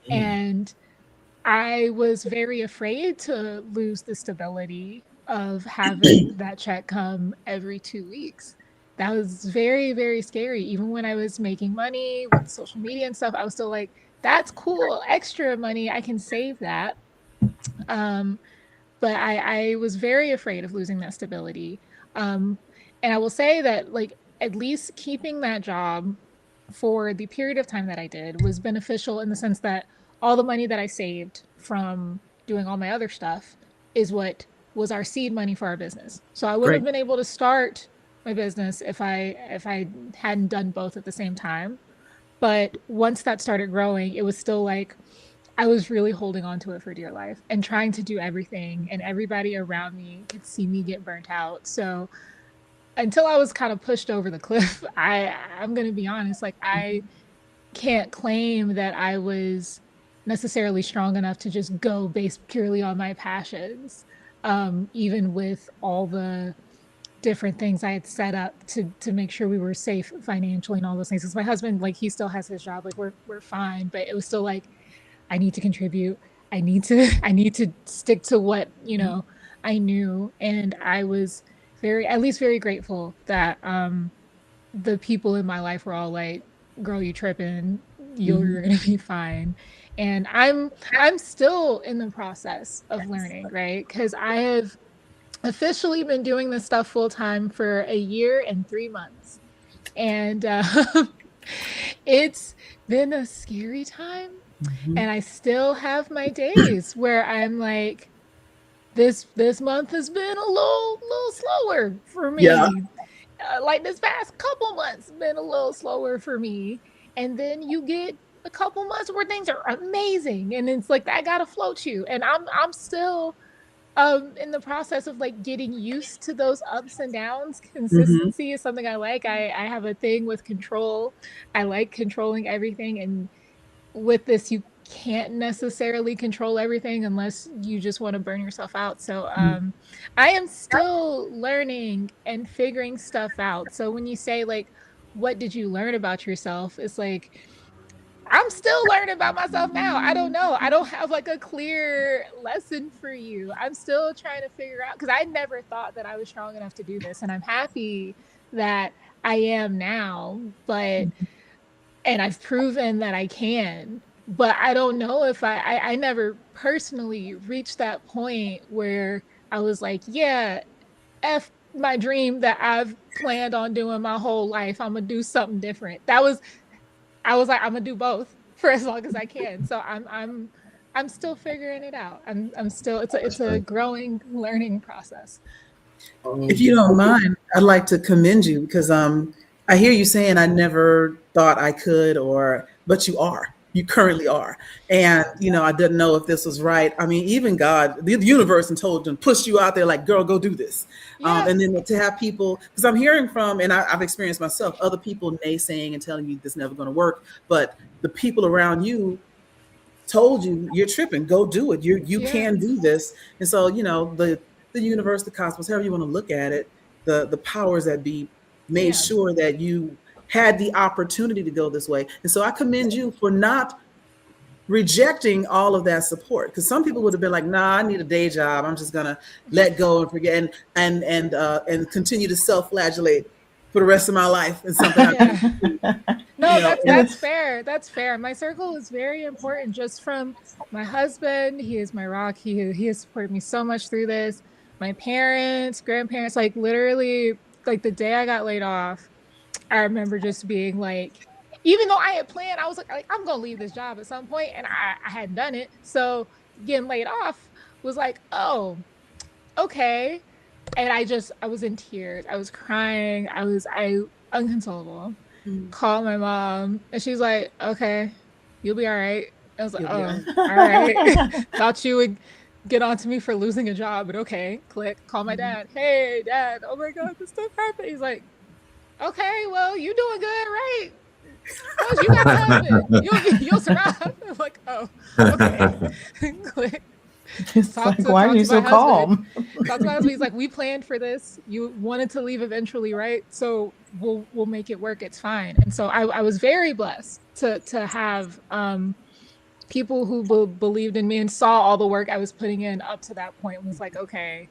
And I was very afraid to lose the stability of having that check come every 2 weeks. That was very, very scary. Even when I was making money with social media and stuff, I was still like, that's cool, extra money, I can save that. But I was very afraid of losing that stability. And I will say that, like, at least keeping that job for the period of time that I did was beneficial, in the sense that all the money that I saved from doing all my other stuff is what was our seed money for our business. So I wouldn't have been able to start my business if I hadn't done both at the same time. But once that started growing, it was still like I was really holding on to it for dear life and trying to do everything, and everybody around me could see me get burnt out. So until I was kind of pushed over the cliff, I'm going to be honest, like I can't claim that I was necessarily strong enough to just go based purely on my passions, even with all the different things I had set up to make sure we were safe financially and all those things. Because my husband, like, he still has his job, like we're fine, but it was still like, I need to contribute. I need to stick to what, I knew. And I was at least very grateful that the people in my life were all like, "Girl, you tripping, you're gonna be fine." And I'm still in the process of learning, right? Because I have officially been doing this stuff full time for a year and 3 months, and it's been a scary time. And I still have my days where I'm like, this month has been a little slower for Yeah. me. Like this past couple months been a little slower for me. And then you get a couple months where things are amazing, and it's like that gotta float you. And I'm still in the process of like getting used to those ups and downs. Mm-hmm. Consistency is something I like. I have a thing with control. I like controlling everything, and with this you can't necessarily control everything unless you just want to burn yourself out. So I am still learning and figuring stuff out. So when you say like what did you learn about yourself, it's like I'm still learning about myself now. I don't know. I don't have like a clear lesson for you. I'm still trying to figure out, because I never thought that I was strong enough to do this. And I'm happy that I am now, but, and I've proven that I can. But I don't know if I never personally reached that point where I was like, yeah, F my dream that I've planned on doing my whole life. I'm going to do something different. I was like, I'm gonna do both for as long as I can. So I'm still figuring it out. I'm still, it's a growing learning process. If you don't mind, I'd like to commend you because I hear you saying I never thought I could, or but you are. You currently are. And I didn't know if this was right. I mean, even God, the universe, and told them, pushed you out there like, girl, go do this. Yeah. And then to have people, because I'm hearing from, and I've experienced myself, other people naysaying and telling you this is never going to work. But the people around you told you, you're tripping, go do it. You Yeah. can do this. And so, the universe, the cosmos, however you want to look at it, the powers that be made Yeah. sure that you had the opportunity to go this way. And so I commend you for not rejecting all of that support, because some people would have been like, nah, I need a day job, I'm just gonna let go and forget and continue to self-flagellate for the rest of my life and something. Yeah. No, know, that's fair. That's fair. My circle is very important. Just from my husband, he is my rock. He has supported me so much through this. My parents, grandparents, like literally, like the day I got laid off, I remember just being like, even though I had planned, I was like I'm gonna leave this job at some point, and I hadn't done it. So getting laid off was like, oh, okay. And I was in tears. I was crying. I unconsolable. Called my mom, and she's like, okay, you'll be all right. I was like, oh, all right. Thought you would get on to me for losing a job, but okay. Click. Call my dad. Hey, dad. Oh my God, this stuff happened. He's like, okay, well, you doing good, right? Well, you got a husband. You'll survive. I'm like, oh, okay. Click. It's like, why are you so calm? Talk to my husband. He's like, we planned for this. You wanted to leave eventually, right? So we'll make it work. It's fine. And so I was very blessed to have people who believed in me and saw all the work I was putting in up to that point. And was like, okay,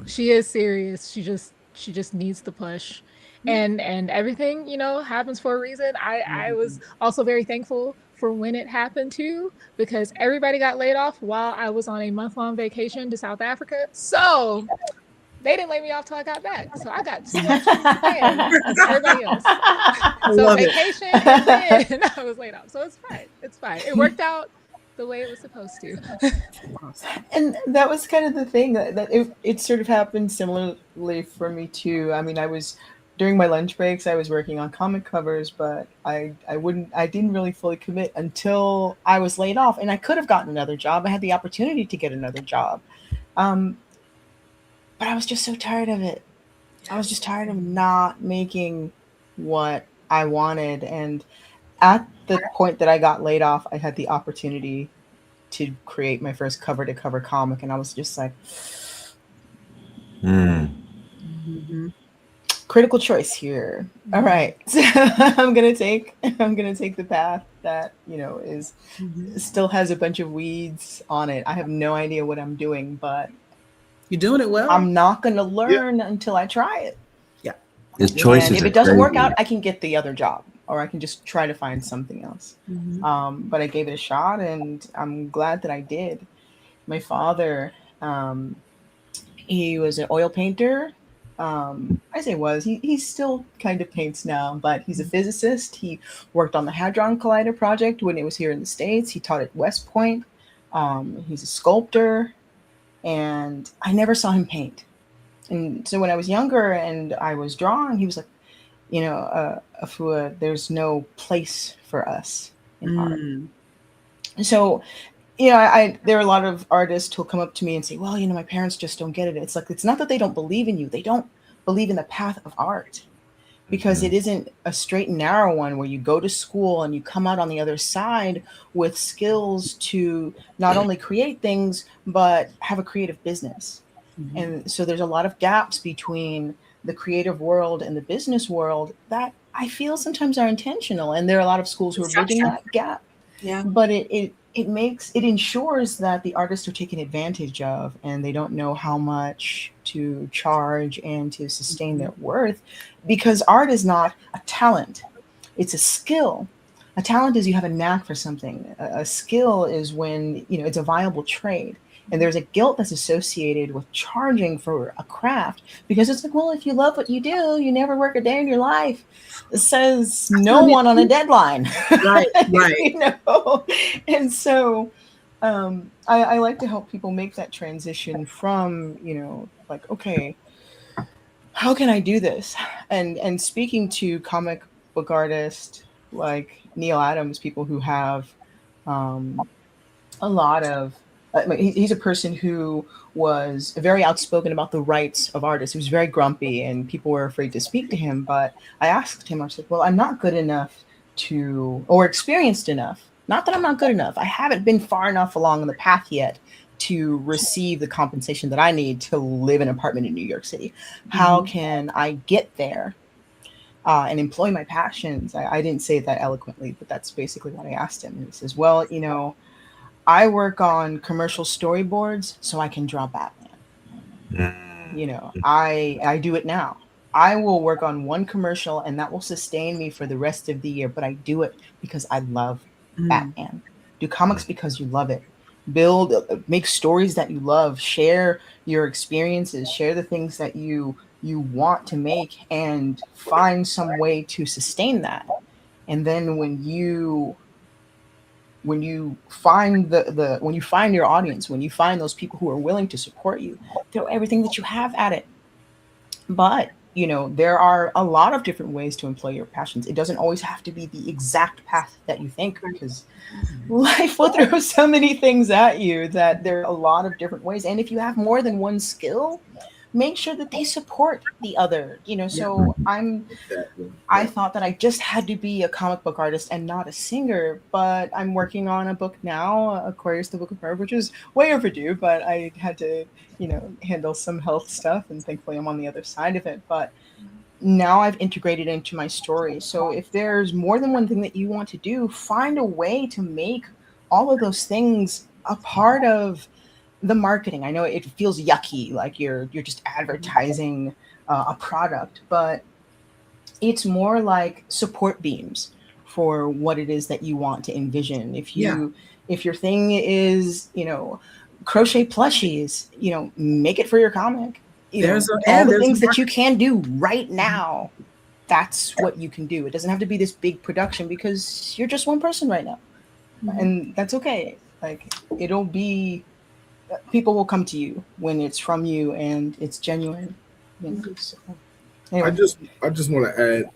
she is serious. She just needs to push. And everything, happens for a reason. I was also very thankful for when it happened too, because everybody got laid off while I was on a month-long vacation to South Africa. So they didn't lay me off till I got back. So I got 2 extra weeks to plan as everybody else. So vacation and then I was laid off. So it's fine. It's fine. It worked out the way it was supposed to. And that was kind of the thing that it sort of happened similarly for me too. I mean, during my lunch breaks, I was working on comic covers, but I didn't really fully commit until I was laid off, and I could have gotten another job. I had the opportunity to get another job. But I was just so tired of it. I was just tired of not making what I wanted. And at the point that I got laid off, I had the opportunity to create my first cover-to-cover comic, and I was just like, critical choice here. All right, so I'm gonna take the path that is still has a bunch of weeds on it. I have no idea what I'm doing, but you're doing it well. I'm not gonna learn until I try it. Yeah, his choices. And if it doesn't work out, I can get the other job, or I can just try to find something else. But I gave it a shot, and I'm glad that I did. My father, he was an oil painter. I say was, he still kind of paints now, but he's a physicist. He worked on the Hadron Collider project when it was here in the States. He taught at West Point. He's a sculptor, and I never saw him paint. And so when I was younger and I was drawing, he was like, Afua, there's no place for us in art. Mm. So, I there are a lot of artists who'll come up to me and say, well, my parents just don't get it. It's like, it's not that they don't believe in you. They don't believe in the path of art, because it isn't a straight and narrow one where you go to school and you come out on the other side with skills to not only create things, but have a creative business. Mhm. And so there's a lot of gaps between the creative world and the business world that I feel sometimes are intentional. And there are a lot of schools who are bridging Inception. that gap, Yeah. but it ensures that the artists are taken advantage of, and they don't know how much to charge and to sustain their worth, because art is not a talent, it's a skill. A talent is you have a knack for something. A skill is when it's a viable trade. And there's a guilt that's associated with charging for a craft, because it's like, well, if you love what you do, you never work a day in your life. It says no one on a deadline. Right, right. And so I like to help people make that transition from, like, okay, how can I do this? And speaking to comic book artists like Neil Adams, people who have a lot of he's a person who was very outspoken about the rights of artists. He was very grumpy and people were afraid to speak to him. But I asked him, I said, well, I'm not good enough or experienced enough. Not that I'm not good enough. I haven't been far enough along in the path yet to receive the compensation that I need to live in an apartment in New York City. How can I get there and employ my passions? I didn't say it that eloquently, but that's basically what I asked him. And he says, well, I work on commercial storyboards so I can draw Batman. I do it now. I will work on one commercial and that will sustain me for the rest of the year, but I do it because I love Batman. Do comics because you love it. Make stories that you love, share your experiences, share the things that you want to make, and find some way to sustain that. And then when you find when you find your audience, when you find those people who are willing to support you, throw everything that you have at it. But there are a lot of different ways to employ your passions. It doesn't always have to be the exact path that you think, because life will throw so many things at you that there are a lot of different ways. And if you have more than one skill, make sure that they support the other. So I thought that I just had to be a comic book artist and not a singer, but I'm working on a book now, Aquarius, the Book of Fire, which is way overdue, but I had to, handle some health stuff, and thankfully I'm on the other side of it. But now I've integrated into my story. So if there's more than one thing that you want to do, find a way to make all of those things a part of the marketing. I know it feels yucky, like you're just advertising a product, but it's more like support beams for what it is that you want to envision. If your thing is, crochet plushies, make it for your comic. All the things that you can do right now, that's what you can do. It doesn't have to be this big production, because you're just one person right now. And that's okay. Like, people will come to you when it's from you and it's genuine. So, anyway. I just want to add,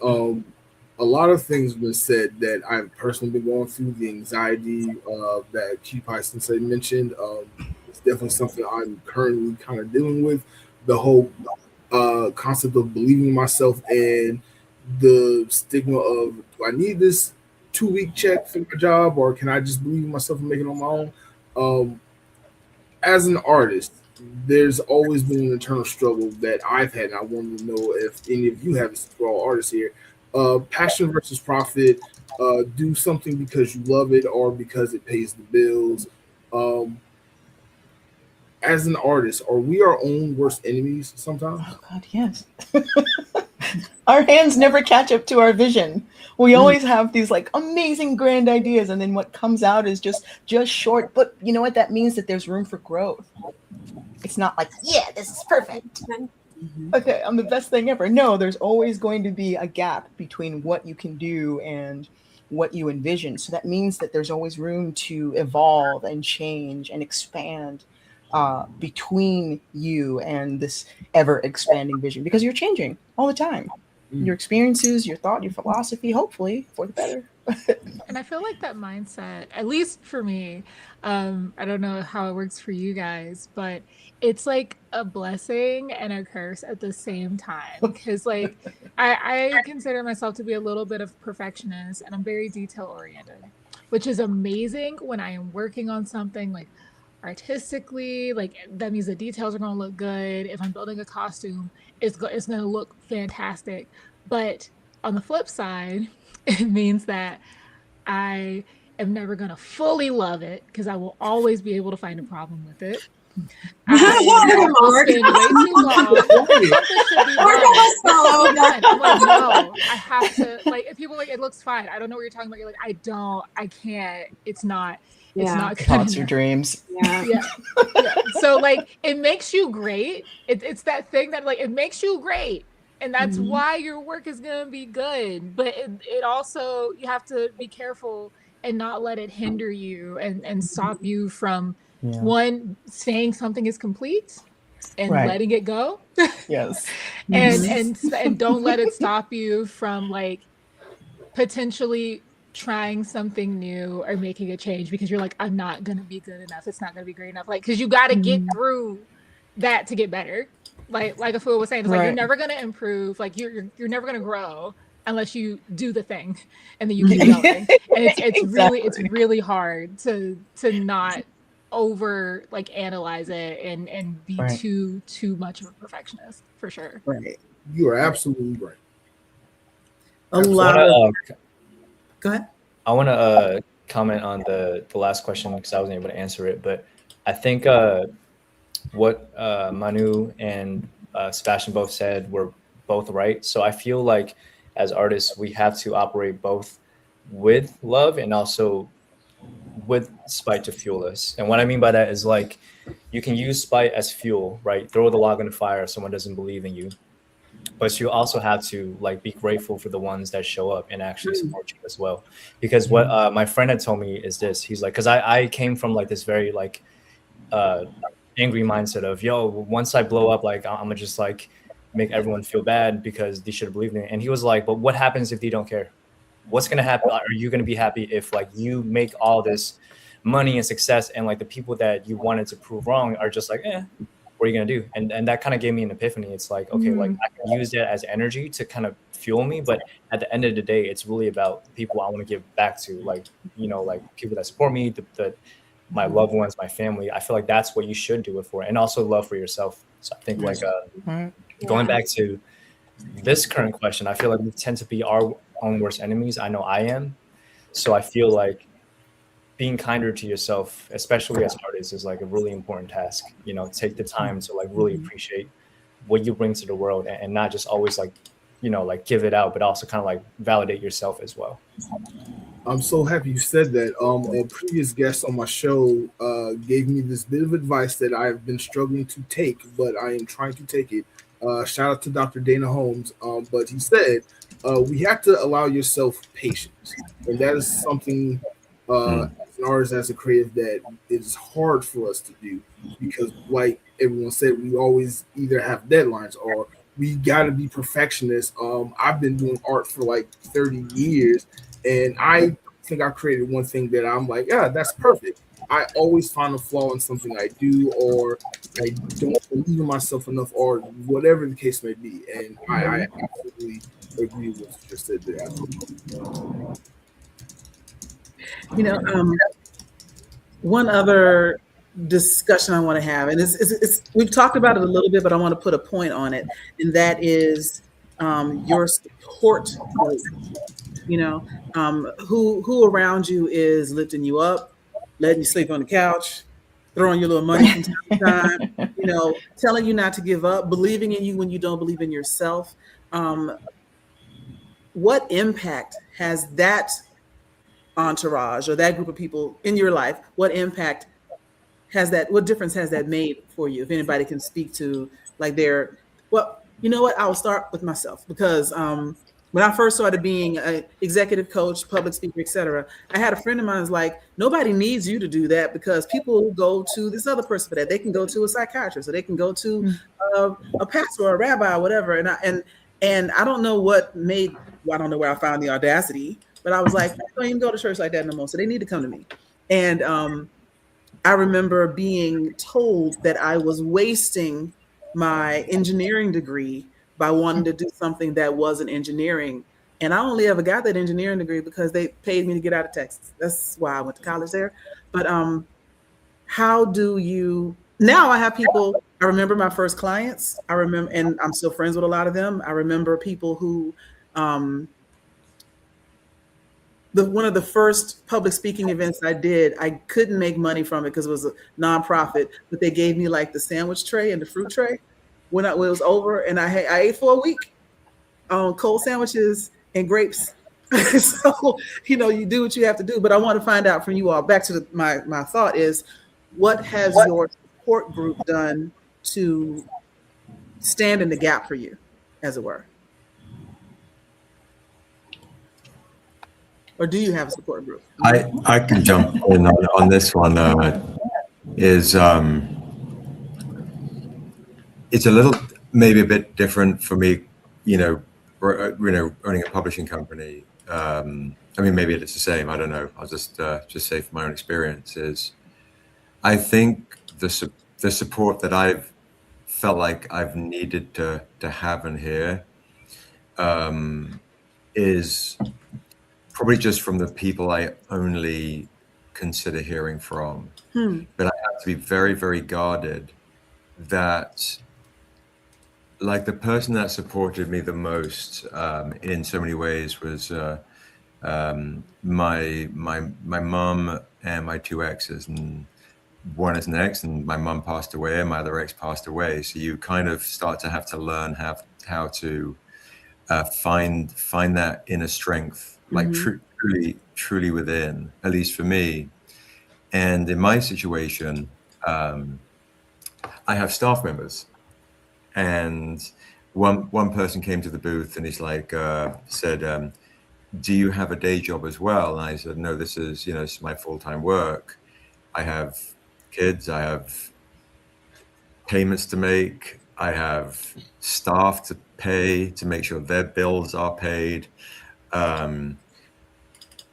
a lot of things have been said that I've personally been going through. The anxiety that Kipai Sensei mentioned, it's definitely something I'm currently kind of dealing with. The whole concept of believing in myself and the stigma of, do I need this 2-week check for my job, or can I just believe in myself and make it on my own? As an artist, there's always been an internal struggle that I've had, and I wanted to know if any of you have, for all artists here, passion versus profit. Do something because you love it or because it pays the bills. As an artist, are we our own worst enemies sometimes? Oh God, yes. Our hands never catch up to our vision. We always have these like amazing grand ideas, and then what comes out is just short. But you know what? That means that there's room for growth. It's not like, yeah, this is perfect. Okay, I'm the best thing ever. No, there's always going to be a gap between what you can do and what you envision. So that means that there's always room to evolve and change and expand. between you and this ever expanding vision, because you're changing all the time. Your experiences, your thought, your philosophy, hopefully for the better. And I feel like that mindset, at least for me, I don't know how it works for you guys, but it's like a blessing and a curse at the same time. Because, like, I consider myself to be a little bit of perfectionist and I'm very detail oriented, which is amazing when I am working on something like artistically. Like, that means the details are going to look good. If I'm building a costume, it's going to look fantastic. But on the flip side, it means that I am never going to fully love it because I will always be able to find a problem with it. I will spend way too long. Something should be done. I'm like, no, I have to. Like, if people are like, it looks fine. I don't know what you're talking about. You're like, I can't. It's not. It's not good Haunts your enough. dreams. Yeah. So like, it makes you great. It's that thing that like it makes you great. And that's why your work is going to be good. But it also, you have to be careful and not let it hinder you and stop you from, one, saying something is complete and letting it go. Yes. And don't let it stop you from like potentially trying something new or making a change because you're like, I'm not going to be good enough. It's not going to be great enough. Like, because you got to get through that to get better. Like Afua was saying, it's like you're never gonna improve, like you're never gonna grow unless you do the thing and then you keep going. And it's really hard to not over like analyze it and be too much of a perfectionist, for sure. Right. You are absolutely right. Go ahead. I want to comment on the last question because I wasn't able to answer it, but I think what Manu and Sebastian both said were both right. So I feel like as artists, we have to operate both with love and also with spite to fuel us. And what I mean by that is like, you can use spite as fuel, right? Throw the log in the fire if someone doesn't believe in you. But you also have to like be grateful for the ones that show up and actually support you as well. Because what my friend had told me is this, he's like, because I came from like this very like angry mindset of, yo, once I blow up, like I'm gonna just like make everyone feel bad because they should have believed in it. And he was like, but what happens if they don't care? What's gonna happen? Are you gonna be happy if like you make all this money and success and like the people that you wanted to prove wrong are just like, what are you gonna do? And that kind of gave me an epiphany. It's like, okay, like I can use that as energy to kind of fuel me, but at the end of the day, it's really about the people I want to give back to, like, you know, like people that support me, my loved ones, my family. I feel like that's what you should do it for, and also love for yourself. So I think like going back to this current question, I feel like we tend to be our own worst enemies. I know I am. So I feel like being kinder to yourself, especially as artists, is like a really important task. You know, take the time to like really appreciate what you bring to the world and not just always like, you know, like give it out, but also kind of like validate yourself as well. I'm so happy you said that. A previous guest on my show gave me this bit of advice that I've been struggling to take, but I am trying to take it. Shout out to Dr. Dana Holmes. But he said, we have to allow yourself patience. And that is something as an artist, as a creative, that is hard for us to do because, like everyone said, we always either have deadlines or we got to be perfectionists. I've been doing art for like 30 years, and I think I created one thing that I'm like, yeah, that's perfect. I always find a flaw in something I do, or I don't believe in myself enough, or whatever the case may be. And I absolutely agree with what you just said there. You know, one other discussion I want to have, and it's we've talked about it a little bit, but I want to put a point on it, and that is your support group. You know, who around you is lifting you up, letting you sleep on the couch, throwing your little money from time to time, you know, telling you not to give up, believing in you when you don't believe in yourself. What impact has that entourage or that group of people in your life, what impact has that, what difference has that made for you? If anybody can speak to like well, you know what, I'll start with myself because when I first started being an executive coach, public speaker, etc., I had a friend of mine who's like, nobody needs you to do that because people go to this other person for that. They can go to a psychiatrist or they can go to a pastor or a rabbi or whatever. And I don't know what made, well, I don't know where I found the audacity, but I was like, I don't even go to church like that no more. So they need to come to me. And I remember being told that I was wasting my engineering degree by wanting to do something that wasn't engineering. And I only ever got that engineering degree because they paid me to get out of Texas. That's why I went to college there. But how do you, now I have people, I remember my first clients. I remember, and I'm still friends with a lot of them. I remember people who, one of the first public speaking events I did, I couldn't make money from it because it was a nonprofit, but they gave me like the sandwich tray and the fruit tray when it was over, and I ate for a week on cold sandwiches and grapes. So, you do what you have to do. But I want to find out from you all, back to my thought is, what has your support group done to stand in the gap for you, as it were? Or do you have a support group? I can jump in on this one. It's a little, maybe a bit different for me, owning a publishing company. I mean, maybe it's the same. I don't know. I'll just say from my own experiences, I think the support that I've felt like I've needed to have in here is probably just from the people I only consider hearing from. But I have to be very, very guarded that, like, the person that supported me the most in so many ways was my mom and my two exes, and one is an ex, and my mom passed away, and my other ex passed away. So you kind of start to have to learn how to find that inner strength, like truly within, at least for me. And in my situation, I have staff members, and one person came to the booth and he's like, said, do you have a day job as well? And I said, no, this is my full-time work. I have kids, I have payments to make, I have staff to pay to make sure their bills are paid.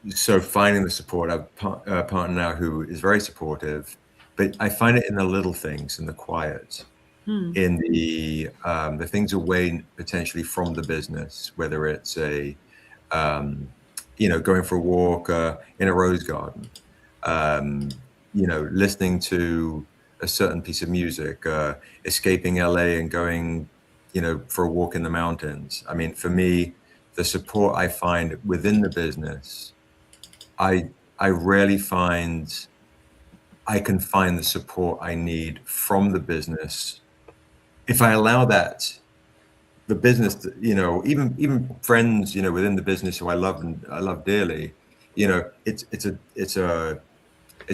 So finding the support, I have a partner now who is very supportive, but I find it in the little things, in the quiet, in the things away potentially from the business, whether it's going for a walk in a rose garden, listening to a certain piece of music, escaping LA and going, for a walk in the mountains. I mean, for me, the support I find within the business, I rarely find I can find the support I need from the business. If I allow that, the business, even friends, within the business who I love dearly, it's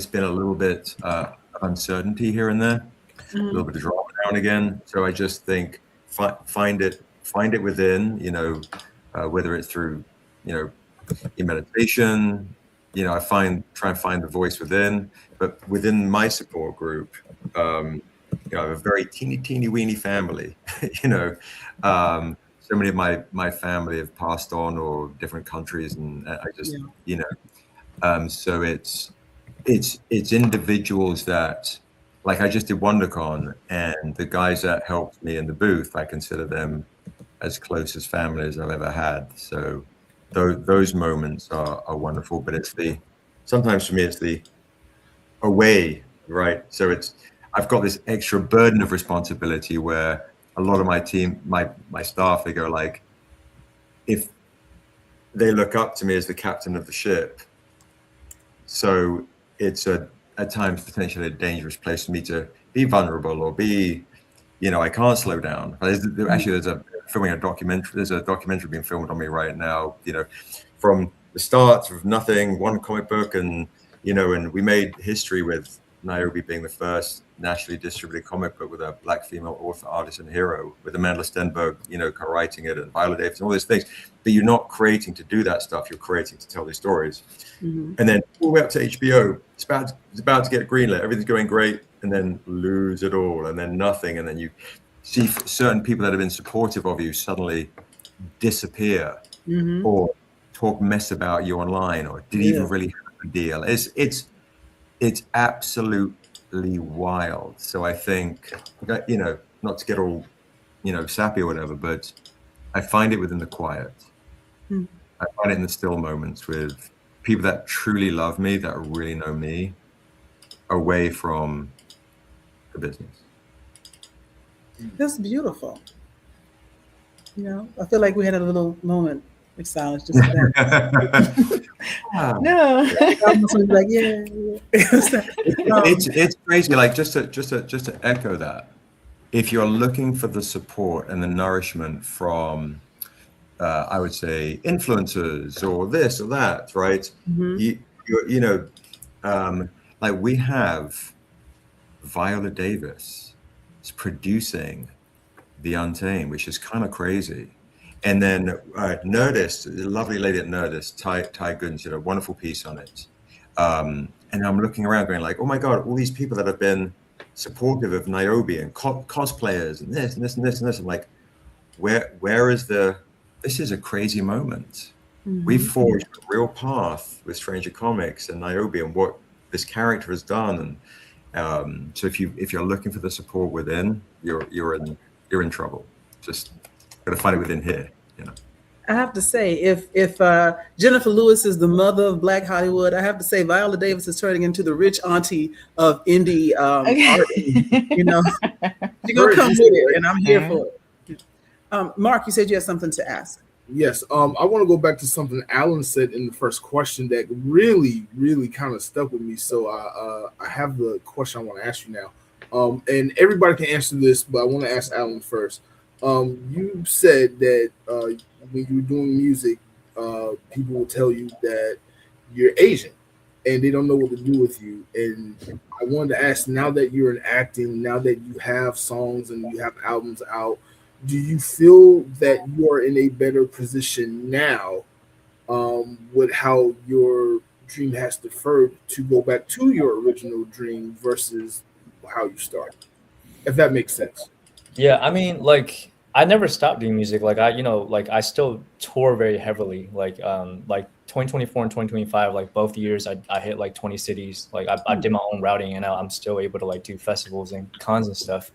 been a little bit of uncertainty here and there, a little bit of drama now and again. So I just think find it within, whether it's through, your meditation, I try and find the voice within, but within my support group, I have a very teeny weeny family, so many of my family have passed on or different countries, and I just, so it's individuals that, like, I just did WonderCon, and the guys that helped me in the booth, I consider them as close as family as I've ever had. So those moments are wonderful, but sometimes for me, it's the away, right? So I've got this extra burden of responsibility where a lot of my team, my staff, they go like, if they look up to me as the captain of the ship, so it's at times potentially a dangerous place for me to be vulnerable or be, I can't slow down. There's a documentary being filmed on me right now, from the start of nothing, one comic book, and and we made history with Niobe being the first nationally distributed comic book with a black female author, artist, and hero, with Amanda Stenberg, co-writing it, and Viola Davis, and all these things. But you're not creating to do that stuff. You're creating to tell these stories. Mm-hmm. And then all the way up to HBO, it's about to get greenlit. Everything's going great, and then lose it all, and then nothing, and then you see certain people that have been supportive of you suddenly disappear, Mm-hmm. or talk mess about you online, or didn't even really have a deal. It's absolutely wild. So I think, not to get all, sappy or whatever, but I find it within the quiet. Mm. I find it in the still moments with people that truly love me, that really know me, away from the business. That's beautiful. I feel like we had a little moment of silence just for that. No. I almost was like, yeah. It's crazy. Like just to echo that, if you're looking for the support and the nourishment from, I would say, influencers or this or that, right? Mm-hmm. Like we have Viola Davis is producing The Untamed, which is kind of crazy. And then Nerdist, the lovely lady at Nerdist, Ty Goods, did a wonderful piece on it. And I'm looking around going like, oh my God, all these people that have been supportive of Niobe and cosplayers and this and this and this and this. I'm like, where is this is a crazy moment. Mm-hmm. We've forged a real path with Stranger Comics and Niobe and what this character has done. And so if you're looking for the support within, you're in trouble. Just got to find it within here, I have to say, if Jennifer Lewis is the mother of Black Hollywood, I have to say Viola Davis is turning into the rich auntie of indie art. She's gonna come with it, and I'm here for it. Mark, you said you had something to ask. Yes, I want to go back to something Alan said in the first question that really, really kind of stuck with me. So I have the question I want to ask you now, and everybody can answer this, but I want to ask Alan first. You said that when you were doing music, people will tell you that you're Asian, and they don't know what to do with you. And I wanted to ask, now that you're in acting, now that you have songs and you have albums out, do you feel that you are in a better position now with how your dream has deferred to go back to your original dream versus how you started? If that makes sense. Yeah, I mean, like I never stopped doing music. Like I still tour very heavily. Like 2024 and 2025, like both years, I hit like 20 cities. Like I did my own routing, and I'm still able to like do festivals and cons and stuff.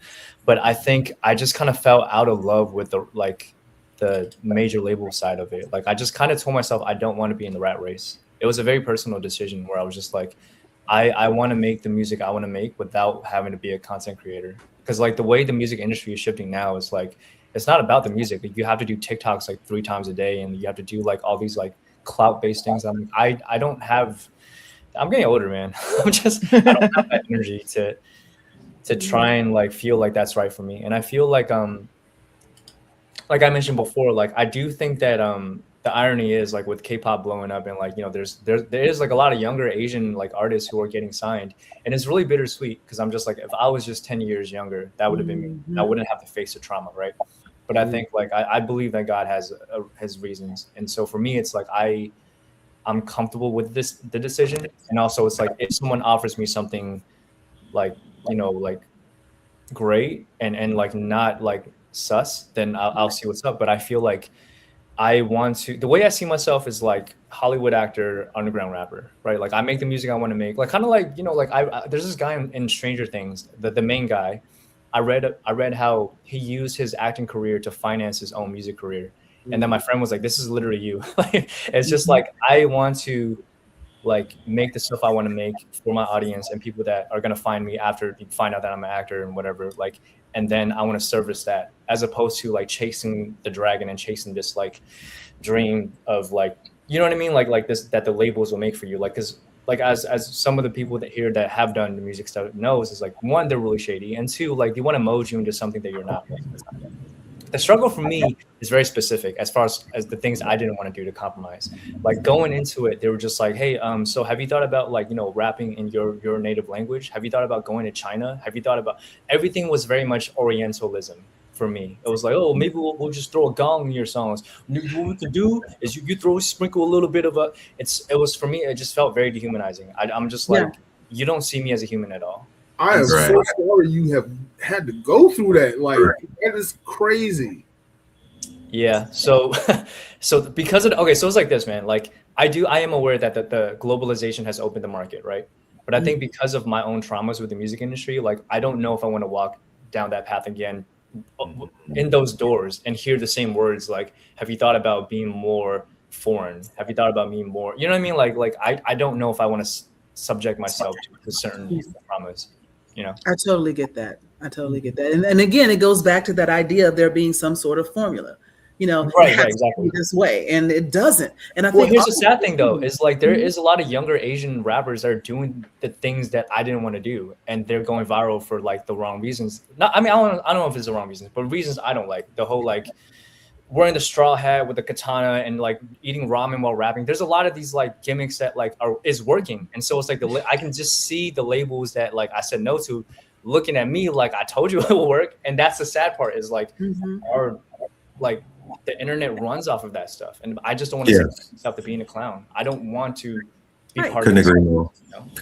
But I think I just kind of fell out of love with the major label side of it. Like I just kind of told myself I don't want to be in the rat race. It was a very personal decision where I was just like, I want to make the music I want to make without having to be a content creator. Because like the way the music industry is shifting now is like, it's not about the music. Like, you have to do TikToks like 3 times a day, and you have to do like all these like clout-based things. I don't have. I'm getting older, man. I don't have that energy to try and like feel like that's right for me. And I feel like I mentioned before, like I do think that the irony is like with K-pop blowing up, and like there is like a lot of younger Asian like artists who are getting signed, and it's really bittersweet because I'm just like, if I was just 10 years younger, that would have been me. I wouldn't have to face the trauma, right? But I think like I believe that God has his reasons, and so for me, it's like I'm comfortable with the decision, and also it's like if someone offers me something like like great and like not like sus, then I'll see what's up. But I feel like I want to, the way I see myself is like Hollywood actor, underground rapper, right? Like I make the music I want to make, like kind of like, like there's this guy in Stranger Things, the main guy. I read how he used his acting career to finance his own music career. And then my friend was like, this is literally you. Like, it's just like, I want to like make the stuff I want to make for my audience and people that are going to find me after you find out that I'm an actor and whatever, like, and then I want to service that as opposed to like chasing the dragon and chasing this like dream of like, you know what I mean? Like this, that the labels will make for you. Like, cause like as some of the people that here that have done the music stuff knows is like, one, they're really shady. And two, like they want to mold you into something that you're not. the struggle for me is very specific as far as the things I didn't want to do to compromise. Like going into it, they were just like, hey, so have you thought about like, rapping in your native language? Have you thought about going to China? Have you thought about, everything was very much Orientalism for me. It was like, oh, maybe we'll just throw a gong in your songs. What we can do is you sprinkle a little bit of it was for me, it just felt very dehumanizing. I'm just like, you don't see me as a human at all. I am so sorry you have had to go through that. Like, that is crazy. Yeah. So, because of, okay, so it's like this, man. Like, I am aware that the globalization has opened the market, right? But I think because of my own traumas with the music industry, like, I don't know if I want to walk down that path again in those doors and hear the same words. Like, have you thought about being more foreign? Have you thought about being more, you know what I mean? Like, I don't know if I want to subject myself to certain traumas. I totally get that. And again, it goes back to that idea of there being some sort of formula, right, exactly this way, and it doesn't. And I think here's also, the sad thing though, is like there is a lot of younger Asian rappers that are doing the things that I didn't want to do, and they're going viral for like the wrong reasons. I don't know if it's the wrong reasons, but reasons I don't like. The whole like wearing the straw hat with the katana and like eating ramen while rapping. There's a lot of these like gimmicks that like is working, and so it's like I can just see the labels that like I said no to, looking at me like I told you it will work. And that's the sad part, is like like the internet runs off of that stuff, and I just don't want to say myself to being a clown. I don't want to be part Couldn't of this. agree more.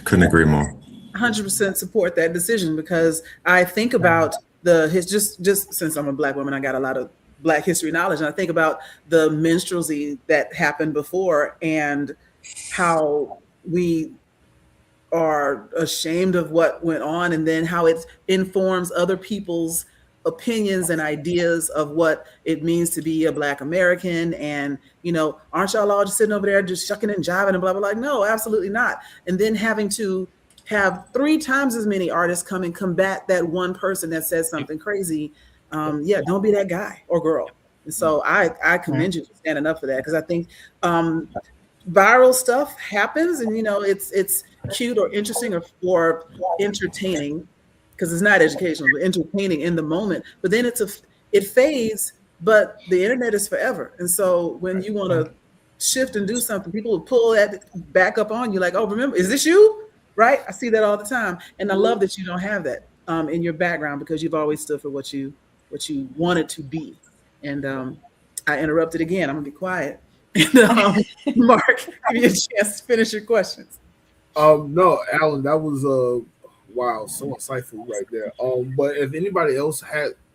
Couldn't agree more. 100% support that decision, because I think about just since I'm a Black woman, I got a lot of Black history knowledge, and I think about the minstrelsy that happened before and how we are ashamed of what went on, and then how it informs other people's opinions and ideas of what it means to be a Black American. And aren't y'all all just sitting over there just shucking and jiving and blah blah blah? Like, no, absolutely not. And then having to have 3 times as many artists come and combat that one person that says something crazy. Don't be that guy or girl. And so I commend you for standing up for that, because I think viral stuff happens, and it's cute or interesting or entertaining, because it's not educational, but entertaining in the moment. But then it fades, but the internet is forever. And so when you want to shift and do something, people will pull that back up on you, like, oh, remember, is this you? Right? I see that all the time. And I love that you don't have that in your background, because you've always stood for what you wanted to be. And I interrupted again. I'm gonna be quiet. And Mark, give you a chance to finish your questions. No, Alan, that was wow, so insightful right there. But if anybody else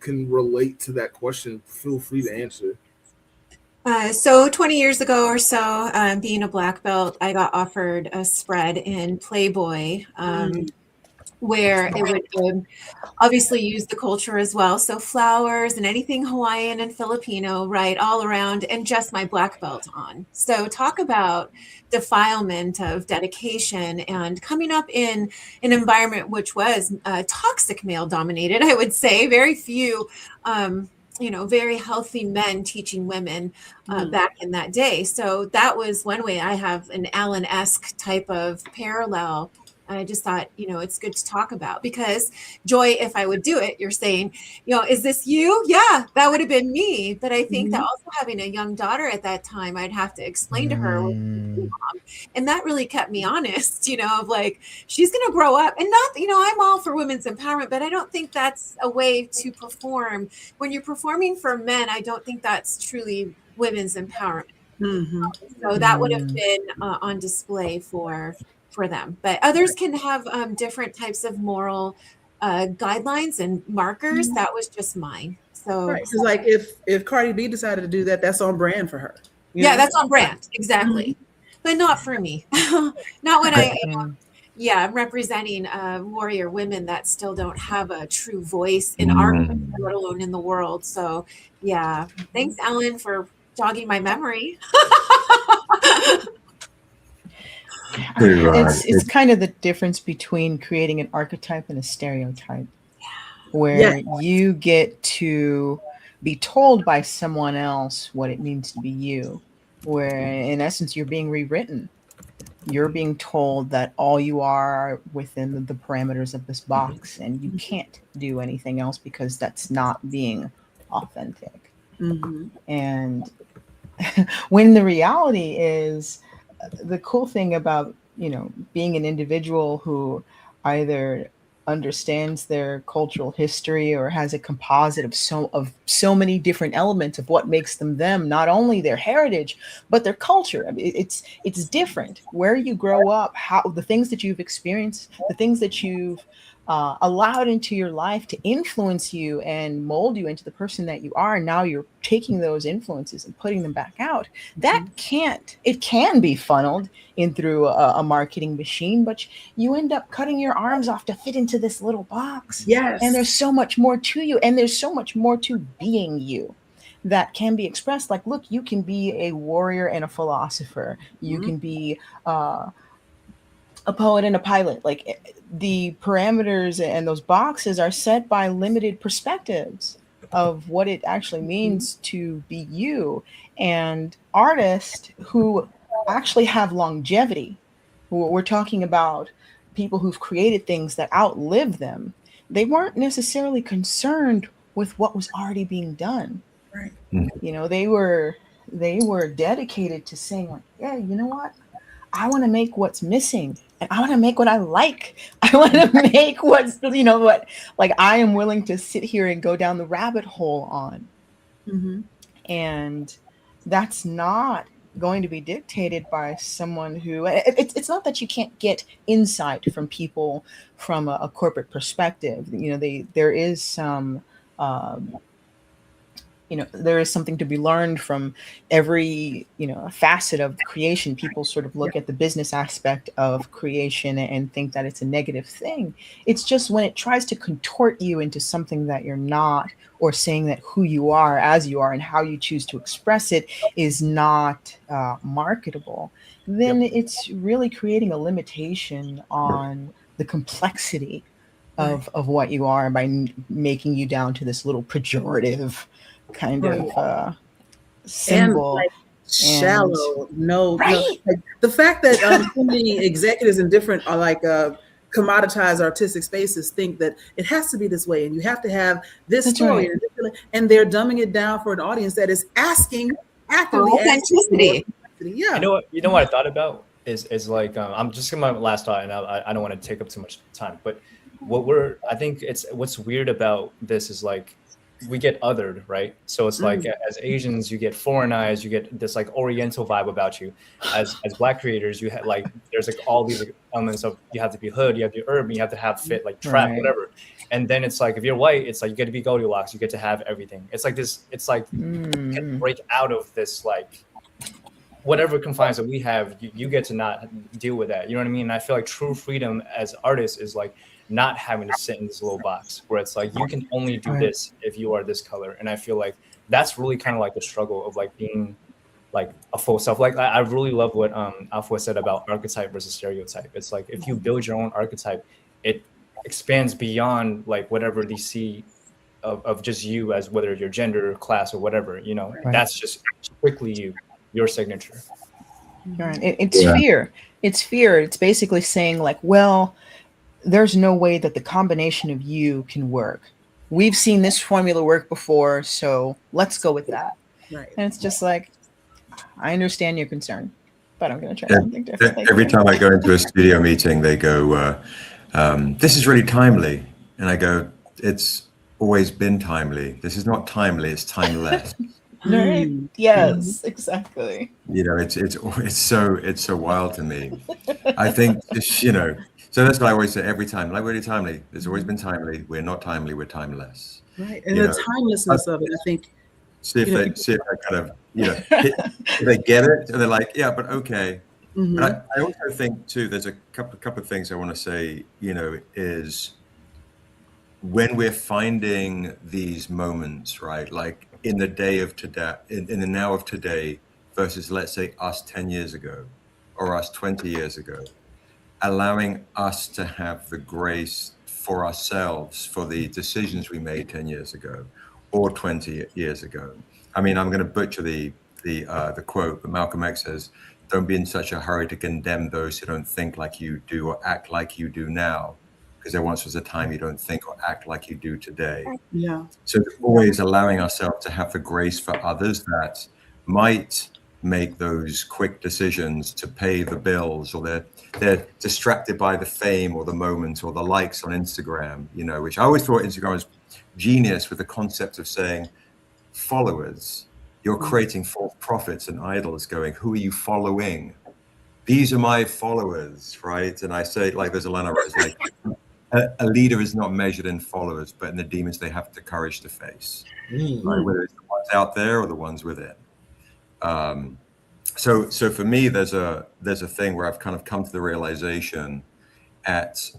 can relate to that question, feel free to answer. So 20 years ago or so, being a Black belt, I got offered a spread in Playboy, where it would obviously use the culture as well. So flowers and anything Hawaiian and Filipino, right, all around, and just my Black belt on. So talk about defilement of dedication and coming up in an environment which was toxic male dominated, I would say. Very few very healthy men teaching women back in that day. So that was one way I have an Allen-esque type of parallel. And I just thought, it's good to talk about, because Joy, if I would do it, you're saying, is this you? Yeah, that would have been me. But I think that also having a young daughter at that time, I'd have to explain to her, and that really kept me honest, of like, she's going to grow up, and not, I'm all for women's empowerment, but I don't think that's a way to perform. When you're performing for men, I don't think that's truly women's empowerment. So that would have been on display for them. But others can have different types of moral guidelines and markers. That was just mine. So it's like if Cardi B decided to do that, that's on brand for her. That's on brand. Exactly. But not for me. Not when I'm representing warrior women that still don't have a true voice in our country, let alone in the world. So yeah. Thanks, Ellen, for jogging my memory. It's kind of the difference between creating an archetype and a stereotype, where you get to be told by someone else what it means to be you, where in essence you're being rewritten. You're being told that all you are within the parameters of this box, and you can't do anything else, because that's not being authentic. Mm-hmm. And when the reality is, the cool thing about, being an individual who either understands their cultural history or has a composite of so many different elements of what makes them them, not only their heritage but their culture. I mean, it's different where you grow up, how the things that you've experienced, the things that you've allowed into your life to influence you and mold you into the person that you are. And now you're taking those influences and putting them back out. That it can be funneled in through a marketing machine, but you end up cutting your arms off to fit into this little box. Yes. And there's so much more to you, and there's so much more to being you that can be expressed. Like, look, you can be a warrior and a philosopher. You can be a poet and a pilot. Like, the parameters and those boxes are set by limited perspectives of what it actually means to be you. And artists who actually have longevity, we're talking about people who've created things that outlive them, they weren't necessarily concerned with what was already being done. Right. They were dedicated to saying, like, yeah, you know what, I want to make what's missing, and I want to make what I like. I want to make what's, what, like, I am willing to sit here and go down the rabbit hole on. And that's not going to be dictated by someone who, it's not that you can't get insight from people from a corporate perspective. There is some, there is something to be learned from every, facet of creation. People sort of look at the business aspect of creation and think that it's a negative thing. It's just when it tries to contort you into something that you're not, or saying that who you are as you are and how you choose to express it is not marketable, then it's really creating a limitation on the complexity of what you are by making you down to this little pejorative kind of symbol. And, like, shallow. No, right? Like, the fact that so many executives in different commoditized artistic spaces think that it has to be this way, and you have to have this That's story, right. and they're dumbing it down for an audience that is actively authenticity. Yeah. You know what I thought about is like, I'm just in my last thought, and I don't want to take up too much time, but I think what's weird about this is, like, we get othered, right? So it's like, as Asians, you get foreignized, you get this like Oriental vibe about you. As Black creators, you have, like, there's like all these elements of, you have to be hood, you have to be urban, you have to have fit, like trap, Right. whatever. And then it's like, if you're white, it's like you get to be Goldilocks, you get to have everything. It's like this, it's like you can break out of this, like, whatever confines that we have, you get to not deal with that. You know what I mean? And I feel like true freedom as artists is like not having to sit in this little box where it's like, you can only do this if you are this color. And I feel like that's really kind of like the struggle of like being like a full self. Like, I really love what Alpha said about archetype versus stereotype. It's like, if you build your own archetype, it expands beyond like whatever they see of just you as, whether your gender, class, or whatever, that's just strictly your signature. Right. It's fear. It's fear. It's basically saying, like, well, there's no way that the combination of you can work. We've seen this formula work before, so let's go with that. Right. And it's just like, I understand your concern, but I'm going to try something different. Every time I go into a studio meeting, they go, this is really timely. And I go, it's always been timely. This is not timely, it's timeless. Right? Yes, exactly. It's so wild to me. I think, so that's what I always say every time. Like, really timely. It's always been timely. We're not timely. We're timeless. Right, and the timelessness of it, I think. See if they kind of, if they get it, and they're like, yeah, but okay. But I also think too, there's a couple of things I want to say. Is when we're finding these moments, right? Like in the day of today, in the now of today, versus let's say us 10 years ago, or us 20 years ago. Allowing us to have the grace for ourselves for the decisions we made 10 years ago or 20 years ago. I mean, I'm going to butcher the quote, but Malcolm X says, "Don't be in such a hurry to condemn those who don't think like you do or act like you do now. because there once was a time you don't think or act like you do today. Yeah. So always allowing ourselves to have the grace for others that might make those quick decisions to pay the bills, or they're distracted by the fame or the moment or the likes on Instagram, which I always thought Instagram was genius with the concept of saying followers. You're creating false prophets and idols going, who are you following? These are my followers, right? And I say, like, there's a line I wrote, it's like, a leader is not measured in followers, but in the demons they have the courage to face, right? Whether it's the ones out there or the ones within. So for me, there's a thing where I've kind of come to the realization at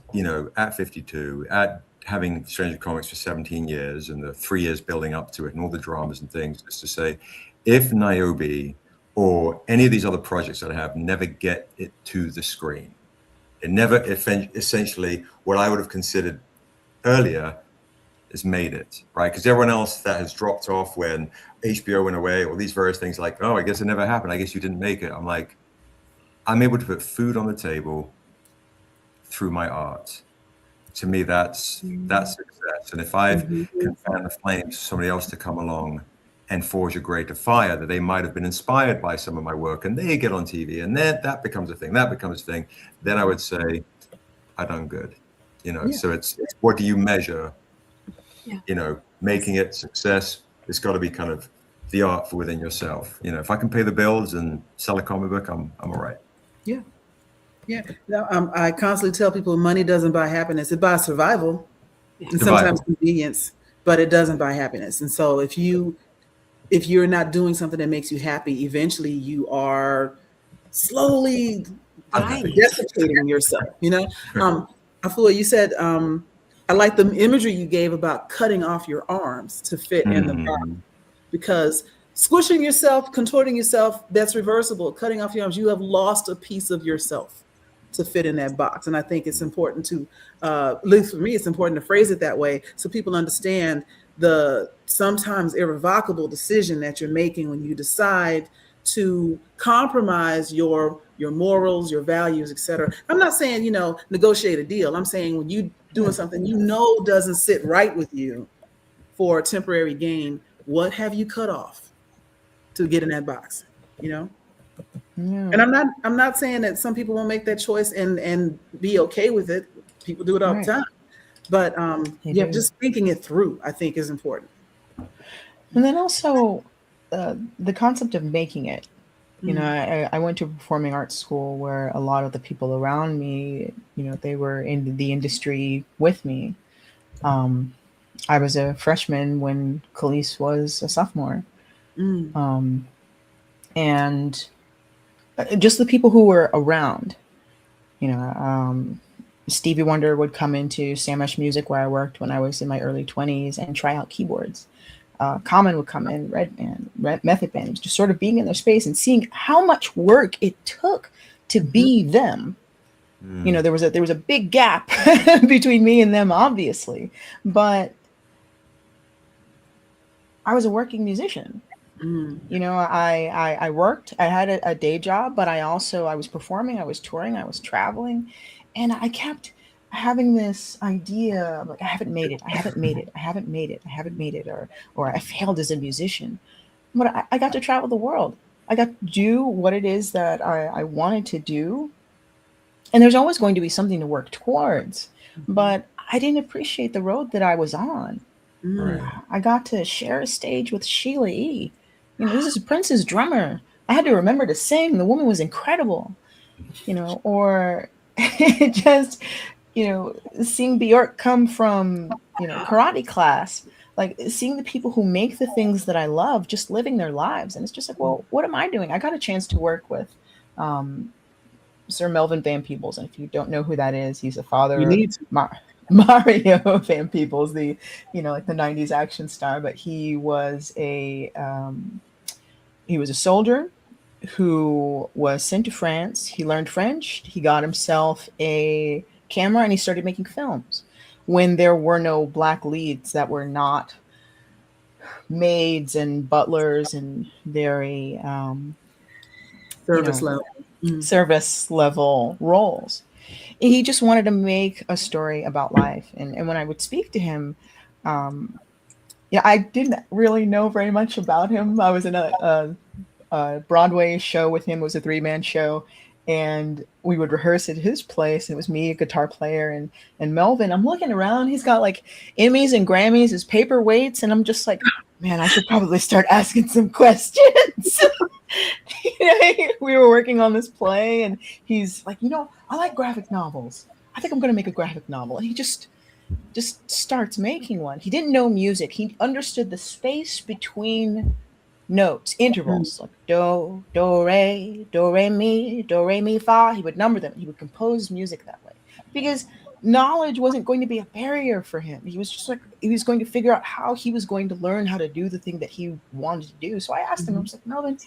52, at having Stranger Comics for 17 years and the 3 years building up to it and all the dramas and things, is to say, if Niobe or any of these other projects that I have never get it to the screen, it never essentially what I would have considered earlier has made it, right? Because everyone else that has dropped off when HBO went away, or these various things, like, oh, I guess it never happened, I guess you didn't make it. I'm like, I'm able to put food on the table through my art. To me, that's success. And if I can fan the flames for somebody else to come along and forge a greater fire, that they might have been inspired by some of my work, and they get on TV, and then that becomes a thing, then I would say I done good. So it's what do you measure? Making it success, it's got to be kind of the art for within yourself. If I can pay the bills and sell a comic book, I'm all right. Yeah. I constantly tell people money doesn't buy happiness. It buys survival and sometimes convenience, but it doesn't buy happiness. And so if you're not doing something that makes you happy, eventually you are slowly desiccating yourself. Afua, you said, I like the imagery you gave about cutting off your arms to fit in the box, because squishing yourself, contorting yourself, that's reversible. Cutting off your arms, you have lost a piece of yourself to fit in that box. And I think it's important to, at least for me, it's important to phrase it that way so people understand the sometimes irrevocable decision that you're making when you decide to compromise your morals, your values, etc. I'm not saying, negotiate a deal. I'm saying when you doing something doesn't sit right with you for temporary gain, what have you cut off to get in that box? And I'm not saying that some people won't make that choice and be okay with it. People do it all the time. But just thinking it through, I think, is important. And then also the concept of making it. I went to a performing arts school where a lot of the people around me, they were in the industry with me. I was a freshman when Khalees was a sophomore. And just the people who were around, Stevie Wonder would come into Samash Music where I worked when I was in my early 20s and try out keyboards. Common would come in, Red Method Band, just sort of being in their space and seeing how much work it took to be them. There was a big gap between me and them, obviously, but I was a working musician. I worked, I had a day job, but I was performing, I was touring, I was traveling, and I kept having this idea of like, I haven't made it, or I failed as a musician. But I got to travel the world. I got to do what it is that I wanted to do. And there's always going to be something to work towards, but I didn't appreciate the road that I was on. I got to share a stage with Sheila E. This is Prince's drummer. I had to remember to sing. The woman was incredible, or just, seeing Bjork come from, karate class, like seeing the people who make the things that I love, just living their lives. And it's just like, well, what am I doing? I got a chance to work with Sir Melvin Van Peebles. And if you don't know who that is, he's a father of Mario Van Peebles, the, like the 90s action star, but he was a soldier who was sent to France. He learned French. He got himself a camera and he started making films when there were no black leads that were not maids and butlers and very service level roles. He just wanted to make a story about life. And when I would speak to him, yeah, I didn't really know very much about him. I was in a Broadway show with him. It was a 3-man show, and we would rehearse at his place. And it was me, a guitar player, and Melvin. I'm looking around. He's got like Emmys and Grammys, his paperweights, and I'm just like, man, I should probably start asking some questions. We were working on this play, and he's like, I like graphic novels. I think I'm going to make a graphic novel. And he just starts making one. He didn't know music. He understood the space between notes, intervals, like do, re, mi, fa. He would number them. He would compose music that way because knowledge wasn't going to be a barrier for him. He was just like, he was going to figure out how he was going to learn how to do the thing that he wanted to do. So I asked him, I was like, Melvin,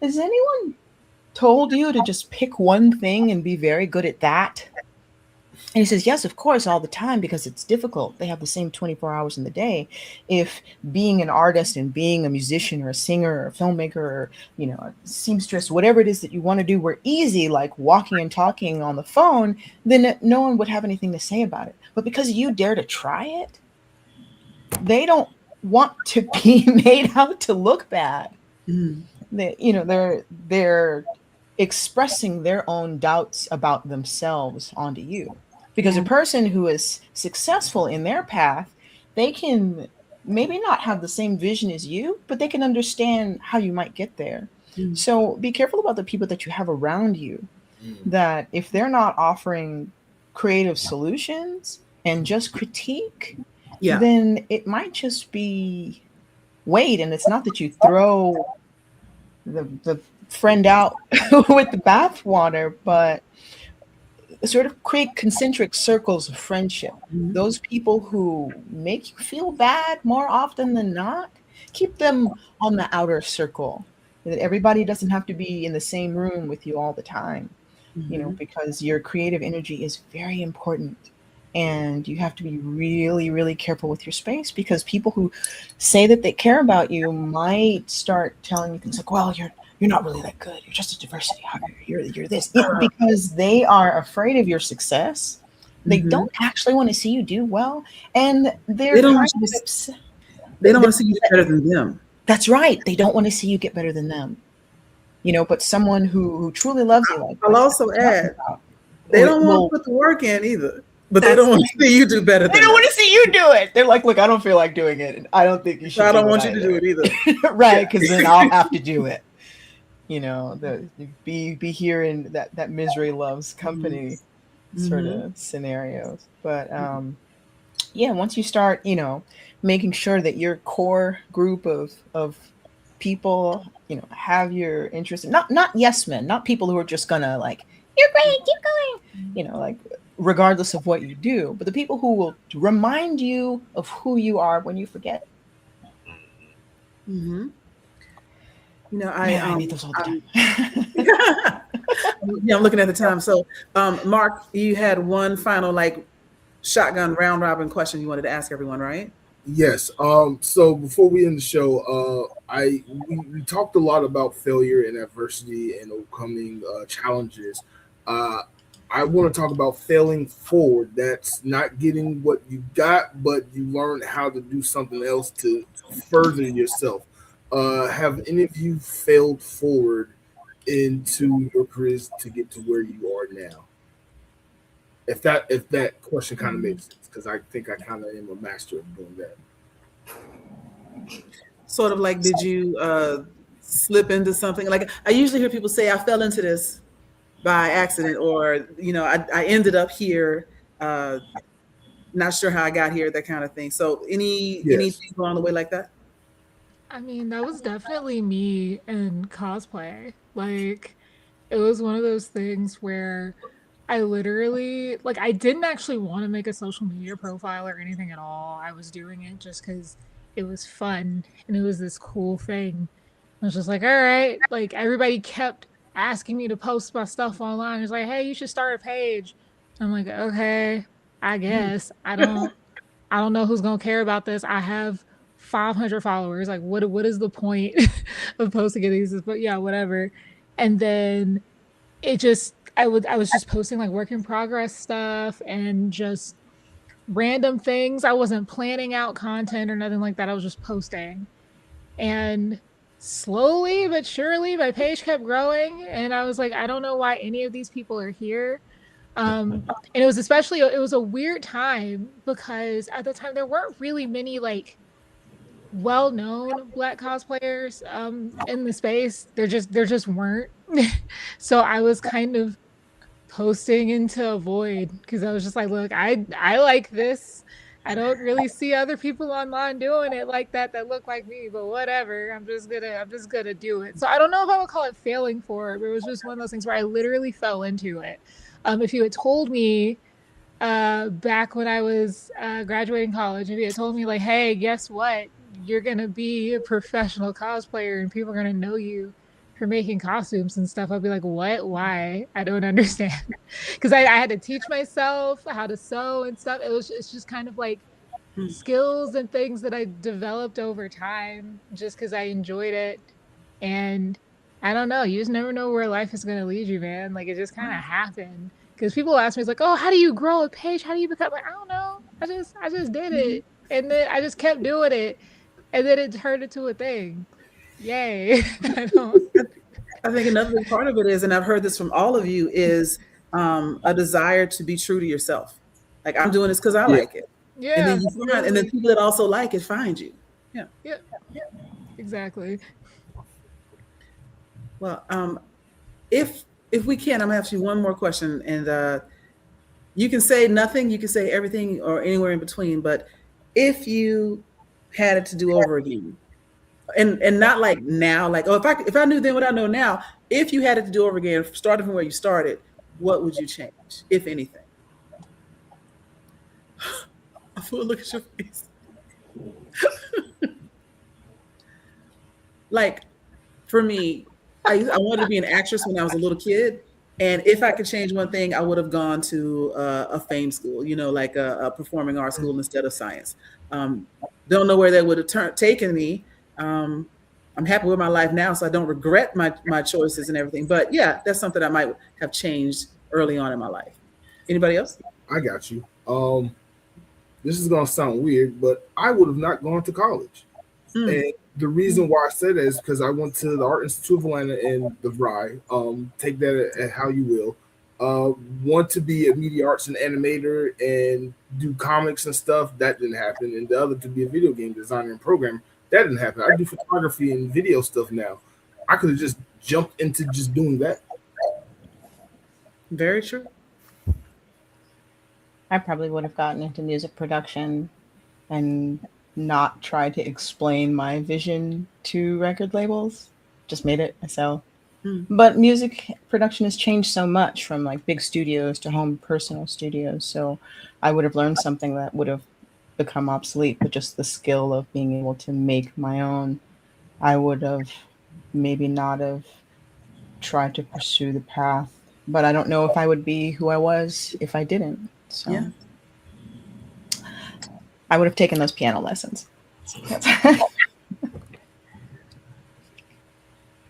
has anyone told you to just pick one thing and be very good at that? And he says, yes, of course, all the time, because it's difficult. They have the same 24 hours in the day. If being an artist and being a musician or a singer or a filmmaker or, a seamstress, whatever it is that you want to do were easy, like walking and talking on the phone, then no one would have anything to say about it. But because you dare to try it, they don't want to be made out to look bad. They're expressing their own doubts about themselves onto you. Because a person who is successful in their path, they can maybe not have the same vision as you, but they can understand how you might get there. So be careful about the people that you have around you, that if they're not offering creative solutions and just critique, then it might just be weight. And it's not that you throw the friend out with the bathwater, but sort of create concentric circles of friendship. Those people who make you feel bad more often than not, keep them on the outer circle. That everybody doesn't have to be in the same room with you all the time, because your creative energy is very important. And you have to be really, really careful with your space, because people who say that they care about you might start telling you things like, well, you're not really that good. You're just a diversity hire. You're this. Because they are afraid of your success. They don't actually want to see you do well. And they don't want to see you get better than them. That's right. They don't want to see you get better than them. But someone who truly loves you. Like I'll also add, they don't want to put the work in either. But they don't want to see you do better. They don't want to see you do it. They're like, look, I don't feel like doing it. And I don't think you should. I don't want you to do it either. Right. Because then I'll have to do it. Be here in that misery loves company sort of scenarios. But once you start, making sure that your core group of people, have your interest, not yes men, not people who are just gonna like, you're great, keep going, like regardless of what you do, but the people who will remind you of who you are when you forget. I need those all the time. I'm looking at the time. So, Mark, you had one final shotgun round robin question you wanted to ask everyone, right? Yes. So before we end the show, we talked a lot about failure and adversity and overcoming challenges. I want to talk about failing forward. That's not getting what you got, but you learn how to do something else to further yourself. Have any of you failed forward into your careers to get to where you are now? If that question kind of makes sense, because I think I kind of am a master of doing that. Sort of like, did you slip into something? Like I usually hear people say, I fell into this by accident, or I ended up here, not sure how I got here, that kind of thing. So anything along the way like that? I mean, that was definitely me in cosplay. Like, it was one of those things where I literally, I didn't actually want to make a social media profile or anything at all. I was doing it just because it was fun and it was this cool thing. I was just like, all right. Everybody kept asking me to post my stuff online. It's like, hey, you should start a page. I'm like, okay, I guess. I don't know who's gonna care about this. I have 500 followers. Like, what is the point of posting these? But yeah, whatever. And then I was just posting like work in progress stuff and just random things. I wasn't planning out content or nothing like that. I was just posting. And slowly but surely my page kept growing and I was like, I don't know why any of these people are here. And it was especially it was a weird time because at the time there weren't really many like well-known black cosplayers in the space. There just weren't. So I was kind of posting into a void because I was just like, look, I like this. I don't really see other people online doing it like that look like me, but whatever. I'm just gonna do it. So I don't know if I would call it failing for it, but it was just one of those things where I literally fell into it. If you had told me back when I was graduating college, if you had told me like, hey, guess what? You're gonna be a professional cosplayer and people are gonna know you for making costumes and stuff, I'd be like, what? Why? I don't understand. Because I had to teach myself how to sew and stuff. It's just kind of like skills and things that I developed over time just because I enjoyed it. And I don't know, you just never know where life is gonna lead you, man. Like it just kind of happened. Because people ask me, it's like, oh, how do you grow a page? How do you become like, I don't know. I just did it. And then I just kept doing it. And then it turned into a thing. Yay. I think another big part of it is, and I've heard this from all of you, is a desire to be true to yourself. Like I'm doing this because I like it. Yeah. And then people that also like it find you. Yeah. Yeah. Exactly. Well, if we can, I'm gonna ask you one more question, and you can say nothing, you can say everything, or anywhere in between. But if you had it to do over again, and not like now, like oh, if I knew then what I know now, if you had it to do over again, starting from where you started, what would you change, if anything? I feel look at your face. Like for me, I wanted to be an actress when I was a little kid. And if I could change one thing, I would have gone to a fame school, like a performing arts school instead of science. Don't know where that would have taken me. I'm happy with my life now, so I don't regret my choices and everything. But yeah, that's something I might have changed early on in my life. Anybody else? I got you. This is gonna sound weird, but I would have not gone to college. And the reason why I said that is because I went to the Art Institute of Atlanta in the VRI. Take that at how you will. Want to be a media arts and animator and do comics and stuff. That didn't happen. And the other to be a video game designer and programmer. That didn't happen. I do photography and video stuff now. I could have just jumped into just doing that. Very true. I probably would have gotten into music production and not tried to explain my vision to record labels. Just made it myself. But music production has changed so much from like big studios to home personal studios. So I would have learned something that would have become obsolete, but just the skill of being able to make my own, I would have maybe not have tried to pursue the path. But I don't know if I would be who I was if I didn't. So yeah. I would have taken those piano lessons.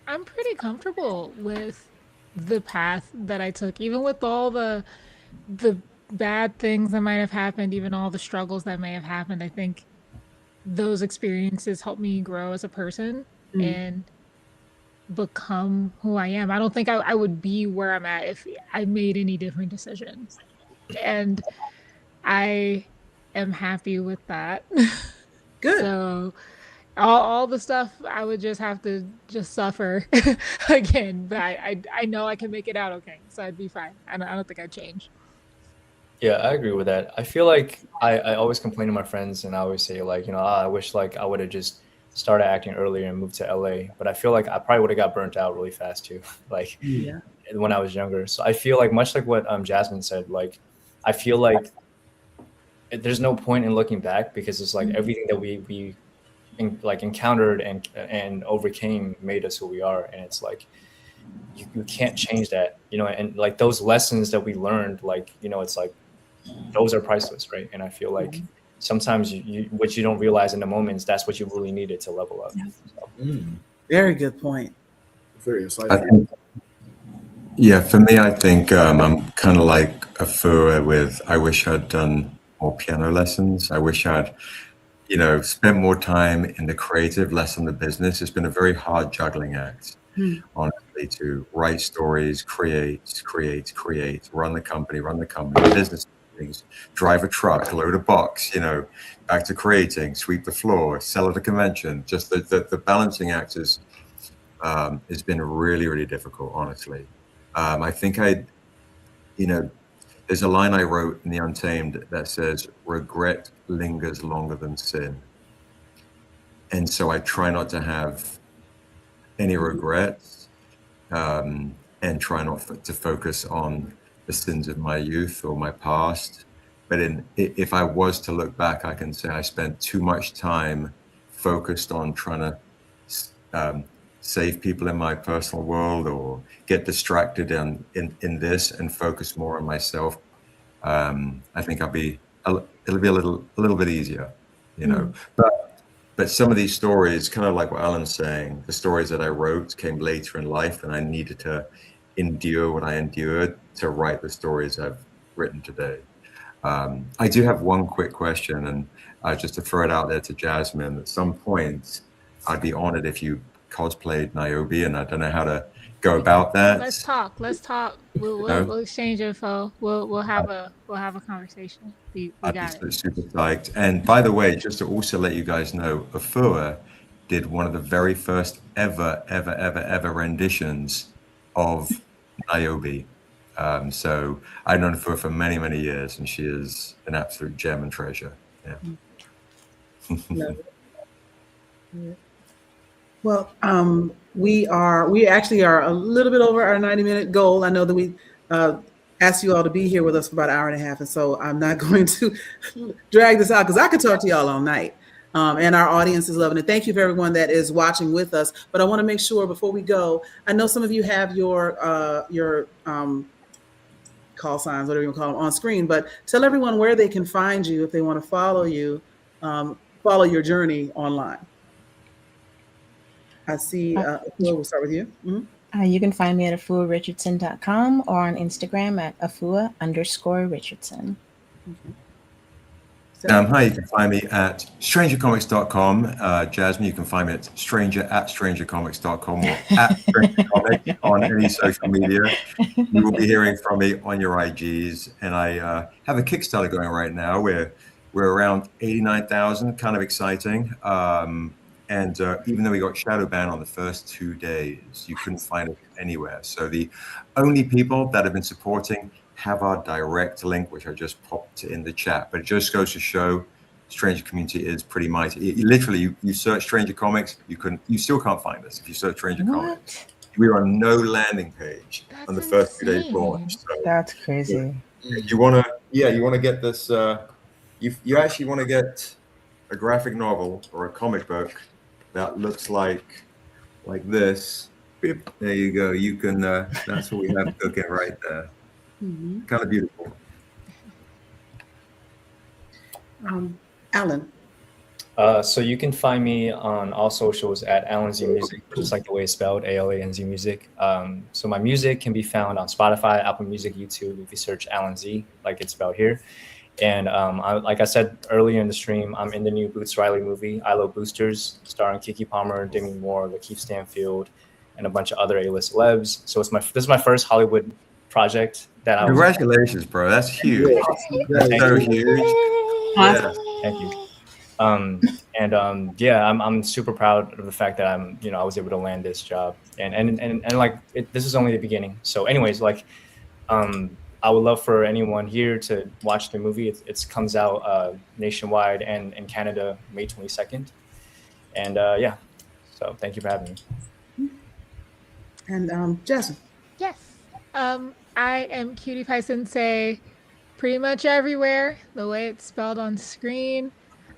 I'm pretty comfortable with the path that I took, even with all the bad things that might have happened, even all the struggles that may have happened. I think those experiences helped me grow as a person and become who I am. I don't think I would be where I'm at if I made any different decisions. And I am happy with that. Good. So all the stuff I would just have to just suffer again, but I know I can make it out okay, so I'd be fine. I don't think I'd change. Yeah, I agree with that. I feel like I always complain to my friends and I always say like, I wish like I would have just started acting earlier and moved to LA, but I feel like I probably would have got burnt out really fast too, like when I was younger. So I feel like much like what Jasmine said, like I feel like there's no point in looking back because it's like everything that we encountered and overcame made us who we are, and it's like you can't change that, and like those lessons that we learned, like it's like those are priceless, right? And I feel like sometimes you what you don't realize in the moments, that's what you really needed to level up. So. Very good point. Very insightful. Yeah, for me, I think I'm kind of like a furor with I wish I'd done more piano lessons. I wish I'd, spent more time in the creative, less on the business. It's been a very hard juggling act, Hmm. honestly, to write stories, create, run the company, business things, drive a truck, load a box, back to creating, sweep the floor, sell at a convention. Just the balancing act has been really, really difficult, honestly. I think you know, there's a line I wrote in The Untamed that says, regret lingers longer than sin. And so I try not to have any regrets, and try not to focus on the sins of my youth or my past. But if I was to look back, I can say I spent too much time focused on trying to um, save people in my personal world or get distracted in this and focus more on myself. I think it'll be a little bit easier, you know. But some of these stories, kind of like what Alan's saying, the stories that I wrote came later in life, and I needed to endure what I endured to write the stories I've written today. I do have one quick question, and just to throw it out there to Jasmine, at some point, I'd be honored if you cosplayed Niobe, and I don't know how to go about that. Let's talk. Let's talk. You We'll exchange info. We'll have a conversation. We I'd be got it. super psyched. And by the way, just to also let you guys know, Afua did one of the very first ever renditions of Niobe. So I've known Afua for many, many years, and she is an absolute gem and treasure. Yeah. Well, we actually are a little bit over our 90-minute goal. I know that we asked you all to be here with us for about an hour and a half, and so I'm not going to drag this out because I could talk to y'all all night. And our audience is loving it. Thank you for everyone that is watching with us. But I want to make sure before we go, I know some of you have your call signs, whatever you call them, on screen. But tell everyone where they can find you if they want to follow you, follow your journey online. I see. We'll start with you. Mm-hmm. You can find me at afuarichardson.com or on Instagram at afua_Richardson. Hi, you can find me at strangercomics.com. Jasmine, you can find me at stranger@strangercomics.com or at strangercomics on any social media. You will be hearing from me on your IGs. And I have a Kickstarter going right now where we're around 89,000, kind of exciting. And even though we got shadow banned on the first 2 days, you couldn't find it anywhere. So the only people that have been supporting have our direct link, which I just popped in the chat. But it just goes to show Stranger Community is pretty mighty. Literally, you search Stranger Comics, you still can't find us if you search Stranger Comics. We are on no landing page on the first 2 days launch. So that's crazy. You want to get this. You actually want to get a graphic novel or a comic book that looks like this. Beep. There you go. You can. That's what we have cooking right there. Mm-hmm. Kind of beautiful. Alan. So you can find me on all socials at Alan Z Music, just like the way it's spelled, ALANZ Music. So my music can be found on Spotify, Apple Music, YouTube, if you search Alan Z, like it's spelled here. And like I said earlier in the stream, I'm in the new Boots Riley movie, I Love Boosters, starring Kiki Palmer, Demi Moore, Lakeith Stanfield, and a bunch of other A-list celebs. So this is my first Hollywood project that I Congratulations, bro. That's huge. That's so huge. Awesome. Yeah. Thank you. I'm super proud of the fact that I was able to land this job, and like this is only the beginning. So anyways, I would love for anyone here to watch the movie. It comes out nationwide and in Canada May 22nd. And so thank you for having me. And Jasmine. Yes. I am Cutie Pie Sensei pretty much everywhere, the way it's spelled on screen.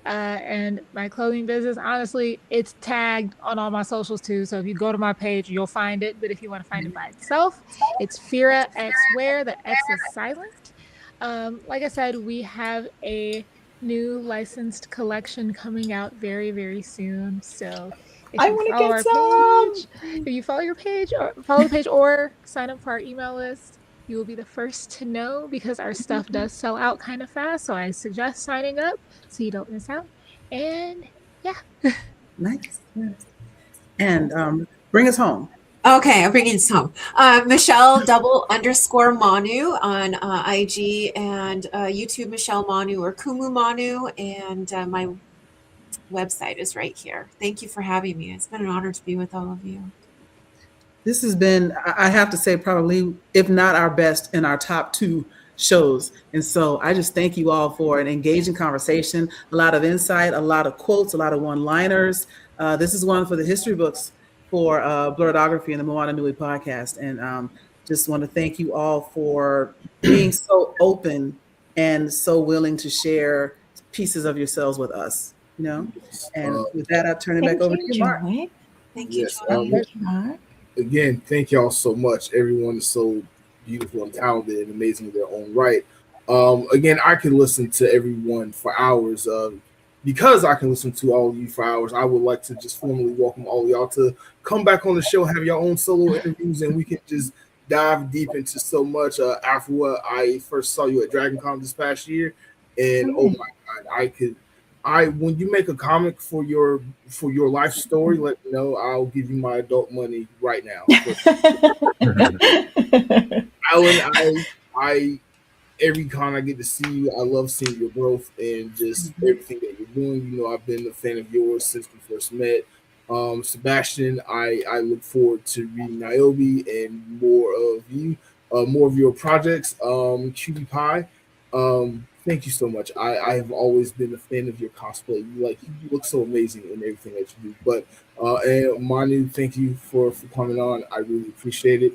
And my clothing business, honestly, it's tagged on all my socials too. So if you go to my page, you'll find it. But if you want to find it by itself, it's Fira X Wear. The X is silent. Like I said, we have a new licensed collection coming out very, very soon. So If I you want to follow get our some. page, if you follow your page or follow the page or sign up for our email list, you will be the first to know because our stuff does sell out kind of fast. So I suggest signing up so you don't miss out. And yeah. Nice. And bring us home. Okay, I'm bringing this home. Michelle _Manu on IG and YouTube, Michelle Manu or Kumu Manu, and my website is right here. Thank you for having me. It's been an honor to be with all of you. This has been, I have to say, probably, if not our best, in our top 2 shows. And so I just thank you all for an engaging conversation, a lot of insight, a lot of quotes, a lot of one-liners. This is one for the history books for Blurredography and the Moana Nui podcast. And just want to thank you all for being so open and so willing to share pieces of yourselves with us, you know? And with that, I'll turn it back over to you, Mark. Thank you, Yes, Joy. Thank you, Mark. again, thank y'all so much. Everyone is so beautiful and talented and amazing in their own right. Again, I can listen to everyone for hours. Because I can listen to all of you for hours, I would like to just formally welcome all of y'all to come back on the show, have your own solo interviews, and we can just dive deep into so much. After what I first saw you at DragonCon this past year, and oh my God, when you make a comic for your life story, let me know. I'll give you my adult money right now. Alan, I every con I get to see you, I love seeing your growth and just everything that you're doing. You know, I've been a fan of yours since we first met. Sebastian, I look forward to reading Niobe and more of you, more of your projects. Cutie Pie, thank you so much. I have always been a fan of your cosplay. You look so amazing in everything that you do. But and Manu, thank you for coming on. I really appreciate it.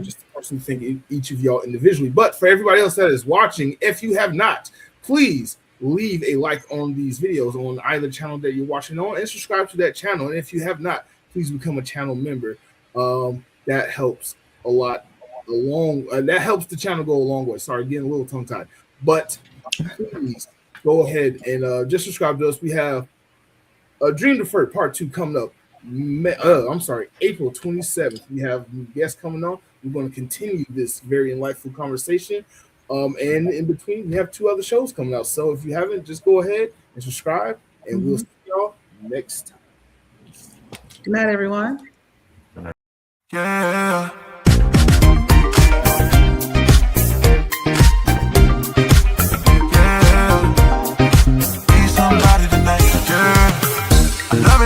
Just to personally thank each of y'all individually. But for everybody else that is watching, if you have not, please leave a like on these videos on either channel that you're watching on and subscribe to that channel. And if you have not, please become a channel member. That helps a lot that helps the channel go a long way. Sorry, getting a little tongue tied. But please go ahead and just subscribe to us. We have Dream Deferred Part 2 coming up. April 27th. We have guests coming on. We're going to continue this very enlightful conversation. And in between, we have 2 other shows coming out. So if you haven't, just go ahead and subscribe, and we'll see y'all next time. Good night, everyone. Yeah.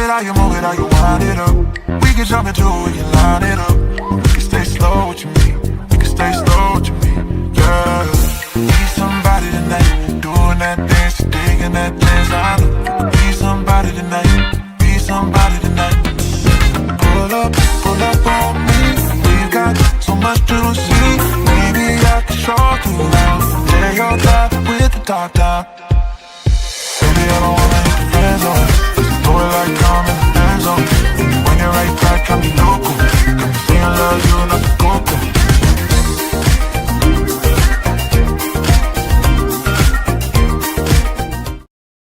How you move it, how you wind it up. We can jump into it, we can line it up. We can stay slow with you, me. We can stay slow with you, me. Girl, need somebody tonight. Doing that dance, digging that dance. I know. Need somebody tonight. Be somebody tonight. Pull up on me. We've got so much to see. Maybe I can show you now. Tear your top with the top down. Baby, I don't wanna hit the friend zone.